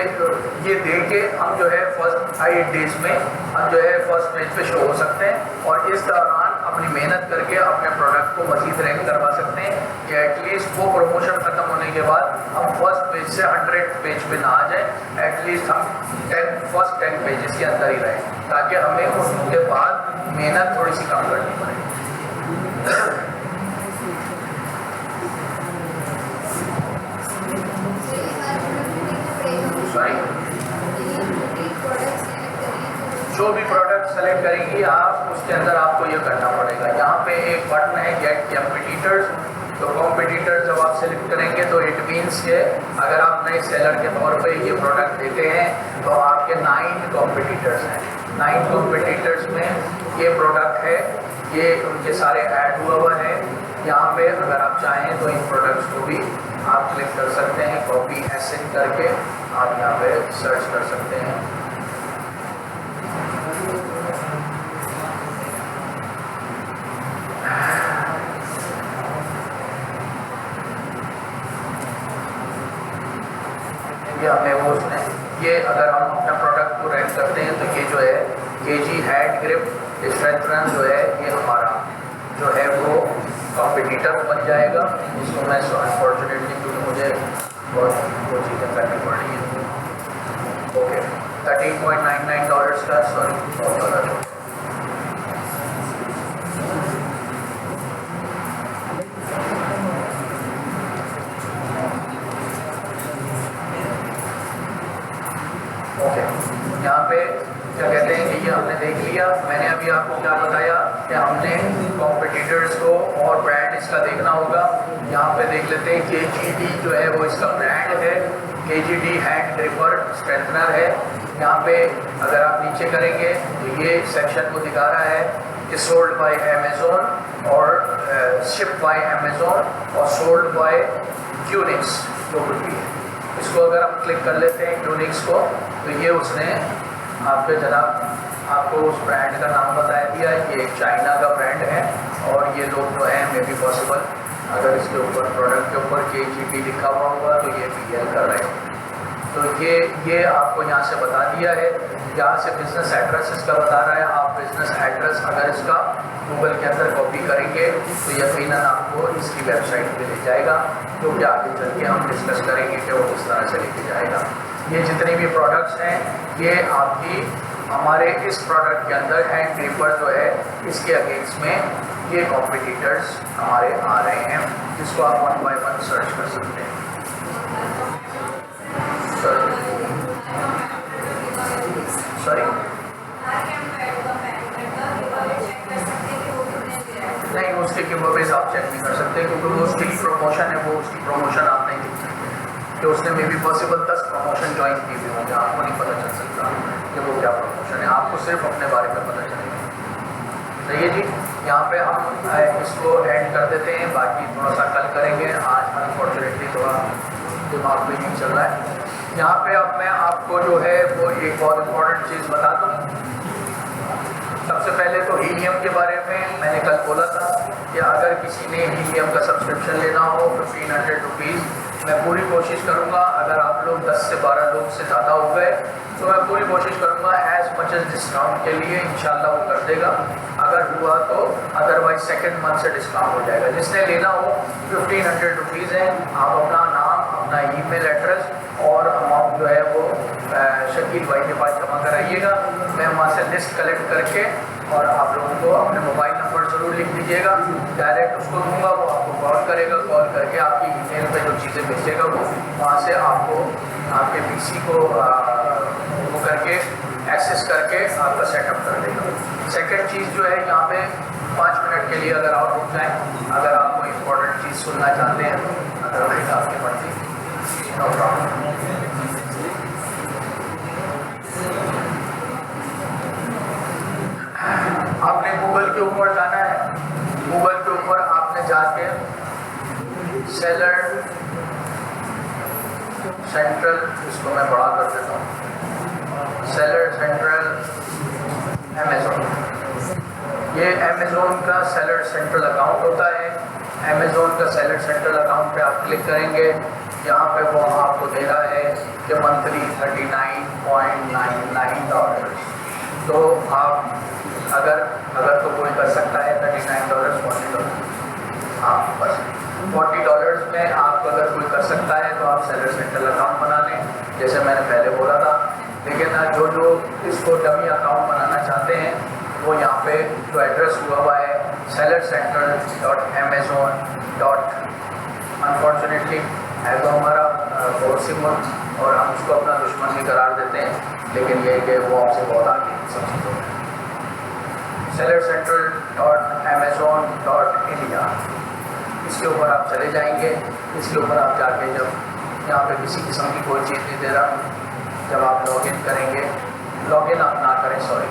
दे के हम जो है फर्स्ट 8 डेज में हम जो है फर्स्ट पेज पे शो हो सकते हैं और इस दौरान अपनी मेहनत करके अपने प्रोडक्ट को मज़ीद रैंक करवा सकते हैं कि एटलीस्ट वो प्रमोशन ख़त्म होने के बाद हम फर्स्ट पेज से 100 पेज पे ना आ जाए, एटलीस्ट हम फर्स्ट 10 पेजेस के अंदर ही रहें ताकि हमें उसके बाद मेहनत थोड़ी सी कम करनी पड़े। जो भी प्रोडक्ट सेलेक्ट करेंगी आप उसके अंदर आपको ये करना पड़ेगा। यहाँ पे एक बटन है गेट कॉम्पिटिटर्स, तो कॉम्पिटिटर्स जब आप सेलेक्ट करेंगे तो इट मीन्स के अगर आप नए सेलर के तौर पे ये प्रोडक्ट देते हैं तो आपके 9 कॉम्पिटिटर्स हैं। 9 कॉम्पिटिटर्स में ये प्रोडक्ट है, ये उनके सारे ऐड हुआ है। यहाँ पे अगर आप चाहें तो इन प्रोडक्ट्स को भी आप क्लिक कर सकते हैं, कॉपी एसिड करके आप यहाँ पे सर्च कर सकते हैं। ये हमें वो उसने ये अगर हम अपने प्रोडक्ट को रैंक करते हैं तो ये जो है केजी हैंड ग्रिप स्ट्रेंथनर जो है ये हमारा जो है वो कॉम्पिटिटर बन जाएगा। इसको मैं अनफॉर्चुनेटली क्योंकि मुझे बहुत वो चीज़ें करनी पड़ रही हैं। ओके, $13.99 का, सॉरी यहाँ पे क्या कहते हैं कि ये हमने देख लिया। मैंने अभी आपको क्या बताया कि हमने कॉम्पिटिटर्स को और ब्रांड इसका देखना होगा। यहाँ पे देख लेते हैं KGD जो है वो इसका ब्रांड है, KGD हैंड ग्रिपर स्ट्रेंथनर है। यहाँ पे अगर आप नीचे करेंगे तो ये सेक्शन को दिखा रहा है कि सोल्ड बाय अमेजोन और शिप बाय अमेजोन और सोल्ड बाय क्यूनिक्स जो कुछ भी है। इसको अगर हम क्लिक कर लेते हैं क्यूनिक्स को तो ये उसने आपके जनाब आपको उस ब्रांड का नाम बता दिया है। ये एक चाइना का ब्रांड है और ये लोग जो है मे बी पॉसिबल अगर इसके ऊपर प्रोडक्ट के ऊपर KGP लिखा हुआ होगा तो ये PL कर रहे हैं। तो ये आपको यहाँ से बता दिया है। यहाँ से बिजनेस एड्रेस इसका बता रहा है। आप बिजनेस एड्रेस अगर इसका गूगल के अंदर कॉपी करेंगे तो यकीनन आपको इसकी वेबसाइट पे ले जाएगा, जो कि आगे चल के हम डिस्कस करेंगे कि वो किस तरह से लेके जाएगा। ये जितने भी प्रोडक्ट्स हैं ये आपकी हमारे इस प्रोडक्ट के अंदर हैंड ग्रिपर जो है इसके अगेंस्ट में ये कॉम्पिटिटर्स हमारे आ रहे हैं, जिसको आप 1 by 1 सर्च कर सकते हैं। सॉरी नहीं, उसके गिवअवेज आप चेक नहीं कर सकते क्योंकि वो उसकी प्रमोशन है, वो उसकी प्रमोशन आप नहीं देख सकते। तो उसने may be possible 10 promotion join किए हुए होंगे, आपको नहीं पता चल सकता कि वो क्या प्रमोशन है, आपको सिर्फ अपने बारे में पता चलेगा। सही है जी। यहाँ पे हम इसको एंड कर देते हैं, बाकी थोड़ा सा कल करेंगे। आज अनफॉर्चुनेटली थोड़ा दिमाग में नहीं चल रहा है। यहाँ पे अब मैं आपको जो है वो एक बहुत इम्पोर्टेंट चीज़ बता दूँ। सबसे पहले तो हीलियम के बारे में मैंने कल बोला था कि अगर किसी ने हीलियम का सब्सक्रिप्शन लेना हो 1500 रुपीज़, मैं पूरी कोशिश करूँगा अगर आप लोग 10 से 12 लोग से ज़्यादा हो गए तो मैं पूरी कोशिश करूँगा एज मच एज डिस्काउंट के लिए, इंशाल्लाह वो कर देगा। अगर हुआ तो अदरवाइज सेकंड मंथ से डिस्काउंट हो जाएगा। जिसने लेना हो 1500 रुपीज़ है। आप अपना नाम, अपना ईमेल एड्रेस और अमाउंट जो है वो शकील भाई के पास जमा कराइएगा। मैं वहाँ से लिस्ट कलेक्ट करके और आप लोगों को अपने मोबाइल नंबर ज़रूर लिख दीजिएगा, डायरेक्ट उसको दूंगा, वो आपको कॉल करेगा। कॉल करके आपकी ईमेल पे जो चीज़ें भेजेगा वो वहाँ से आपको आपके PC को वो करके एक्सेस करके आपका सेटअप कर देगा। सेकंड चीज़ जो है यहाँ पे 5 मिनट के लिए अगर और रुक जाएँ, अगर आप कोई इम्पोर्टेंट चीज़ सुनना चाहते हैं, अदरवाइज आपकी मर्जी, नो प्रॉब्लम। आपने गूगल के ऊपर जाना है, गूगल के ऊपर आपने जाके सेलर सेंट्रल, इसको मैं बड़ा कर देता हूँ, सेलर सेंट्रल अमेज़ोन। ये अमेज़ोन का सेलर सेंट्रल अकाउंट होता है। अमेज़ोन का सेलर सेंट्रल अकाउंट पे आप क्लिक करेंगे, यहाँ पे वो आपको दे रहा है कि मंथली $39.99। तो आप अगर तो कोई कर सकता है $39 $40, हाँ बस $40 में आप अगर कोई कर सकता है तो आप सेलर सेंट्रल अकाउंट बना लें, जैसे मैंने पहले बोला था। लेकिन जो इसको डमी अकाउंट बनाना चाहते हैं वो यहाँ पे जो एड्रेस हुआ है sellercentral.amazon. अनफॉर्चुनेटली है तो हमारा पड़ोसी मुल्क और हम उसको अपना दुश्मन भी करार देते हैं, लेकिन ये कि वो आपसे बहुत आगे सब चीज़ों में। sellercentral.amazon.india, इसके ऊपर आप चले जाएंगे। इसके ऊपर आप जाके जब यहाँ पे किसी किस्म की कोई चीज़ नहीं दे रहा, जब आप लॉगिन करेंगे, लॉगिन आप ना करें, सॉरी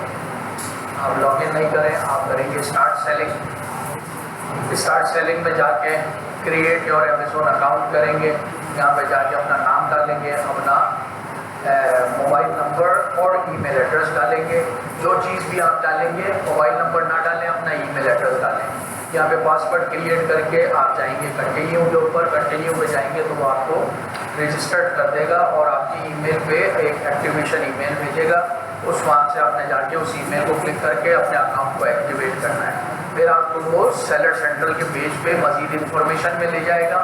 आप लॉगिन नहीं करें, आप करेंगे स्टार्ट सेलिंग। स्टार्ट सेलिंग में जाके क्रिएट योर अमेज़न अकाउंट करेंगे। यहाँ पे जाके अपना नाम डालेंगे, अपना मोबाइल नंबर और ईमेल एड्रेस डालेंगे। जो चीज़ भी आप डालेंगे, मोबाइल नंबर ना डालें, अपना ईमेल एड्रेस डालें। यहाँ पे पासवर्ड क्रिएट करके आप जाएंगे कंटिन्यू के ऊपर, कंटिन्यू पे जाएंगे तो वो आपको रजिस्टर्ड कर देगा और आपकी ईमेल पे एक एक्टिवेशन ईमेल भेजेगा। उस वहाँ से आपने जाके उस ईमेल को क्लिक करके अपने अकाउंट को एक्टिवेट करना है। फिर आपको वो सेलर सेंट्रल के पेज पे मज़ीद इन्फॉर्मेशन में ले जाएगा।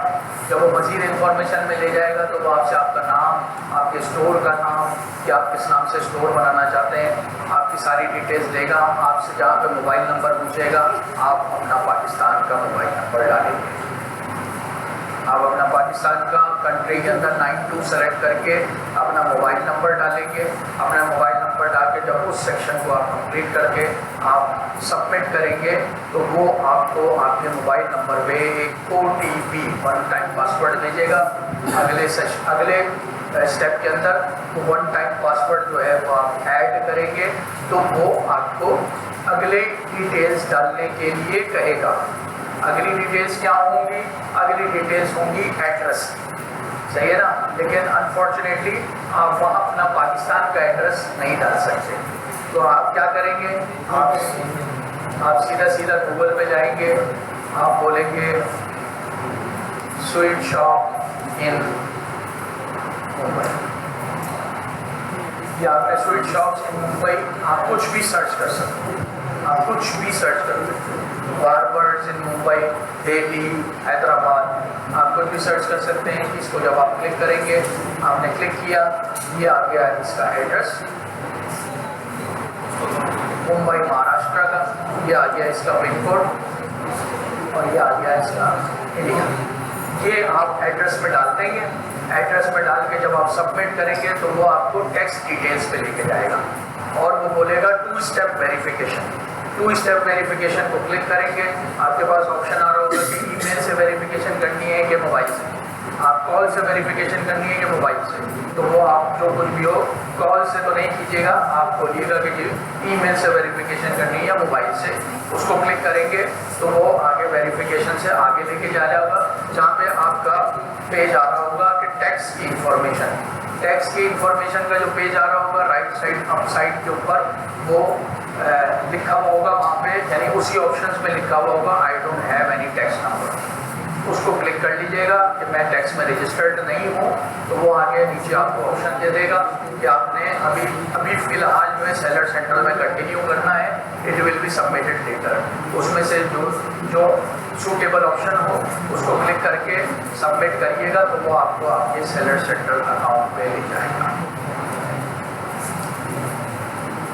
जब वो मज़ीद इन्फॉर्मेशन में ले जाएगा तो वो आपसे आपका नाम, आपके स्टोर का नाम, कि आप किस नाम से स्टोर बनाना चाहते हैं, आपकी सारी डिटेल्स देगा। आपसे जहाँ पे मोबाइल नंबर पूछेगा, आप अपना पाकिस्तान का मोबाइल नंबर डालेंगे। आप अपना पाकिस्तान का कंट्री के अंदर 92 सेलेक्ट करके अपना मोबाइल नंबर डालेंगे। अपना मोबाइल नंबर डाल के जब उस सेक्शन को आप कंप्लीट करके आप सबमिट करेंगे तो वो आपको आपके मोबाइल नंबर पे एक OTP, वन टाइम पासवर्ड भेजेगा। अगले स्टेप के अंदर वो वन टाइम पासवर्ड जो है वो आप ऐड करेंगे तो वो आपको अगले डिटेल्स डालने के लिए कहेगा। अगली डिटेल्स क्या होंगी? अगली डिटेल्स होंगी एड्रेस, सही है ना। लेकिन अनफॉर्चुनेटली आप वहाँ अपना पाकिस्तान का एड्रेस नहीं डाल सकते। तो आप क्या करेंगे? आप सीधा गूगल पे जाएंगे, आप बोलेंगे स्वीट शॉप इन मुंबई, या आपने स्वीट शॉप्स इन मुंबई, आप कुछ भी सर्च कर सकते हैं। आप कुछ भी सर्च कर सकते हैं। बार्बर्स इन मुंबई, दिल्ली, हैदराबाद, आप कुछ भी सर्च कर सकते हैं। इसको जब आप क्लिक करेंगे, आपने क्लिक किया, ये आ गया इसका एड्रेस मुंबई महाराष्ट्र का, ये आ गया इसका पिन कोड और ये आ गया इसका इंडिया। ये आप एड्रेस में डाल देंगे। एड्रेस में डाल के जब आप सबमिट करेंगे तो वो आपको टेक्स्ट डिटेल्स पे लेके जाएगा और वो बोलेगा 2 स्टेप वेरिफिकेशन। 2 स्टेप वेरिफिकेशन को क्लिक करेंगे, आपके पास ऑप्शन आ रहा होगा कि ईमेल से वेरिफिकेशन करनी है कि मोबाइल से, आप कॉल से वेरिफिकेशन करनी है कि मोबाइल से। तो वो आप जो कुछ भी हो, कॉल से तो नहीं कीजिएगा, आप बोलिएगा कि जी ईमेल से वेरिफिकेशन करनी है या मोबाइल से। उसको क्लिक करेंगे तो वो आगे वेरिफिकेशन से आगे लेके जा रहा होगा, जहाँ पे आपका पेज आ रहा होगा कि टैक्स की इंफॉर्मेशन। टैक्स की इंफॉर्मेशन का जो पेज आ रहा होगा राइट साइड अप साइड के ऊपर वो लिखा हुआ होगा वहाँ पे, यानी उसी ऑप्शंस में लिखा हुआ होगा I don't have any tax number. उसको क्लिक कर लीजिएगा कि मैं टैक्स में रजिस्टर्ड नहीं हूँ, तो वो आगे नीचे आपको ऑप्शन दे देगा कि आपने अभी फ़िलहाल जो है सेलर सेंट्रल में कंटिन्यू करना है, it will be submitted later. उसमें से जो सूटेबल ऑप्शन हो उसको क्लिक करके सबमिट करिएगा तो वो आपको आपके सेलर सेंट्रल अकाउंट पे ले जाएगा।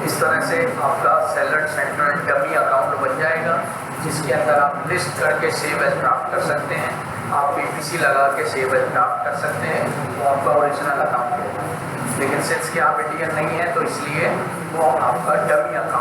इस तरह से आपका सेलर सेंट्रल डमी अकाउंट बन जाएगा, जिसके अंदर आप लिस्ट करके सेव एज ड्राफ्ट कर सकते हैं, आप PPC लगा के सेव एज ड्राफ्ट कर सकते हैं, वो आपका ओरिजिनल अकाउंट होगा। लेकिन सिंस कि आप इंडियन नहीं है तो इसलिए वो आपका डमी अकाउंट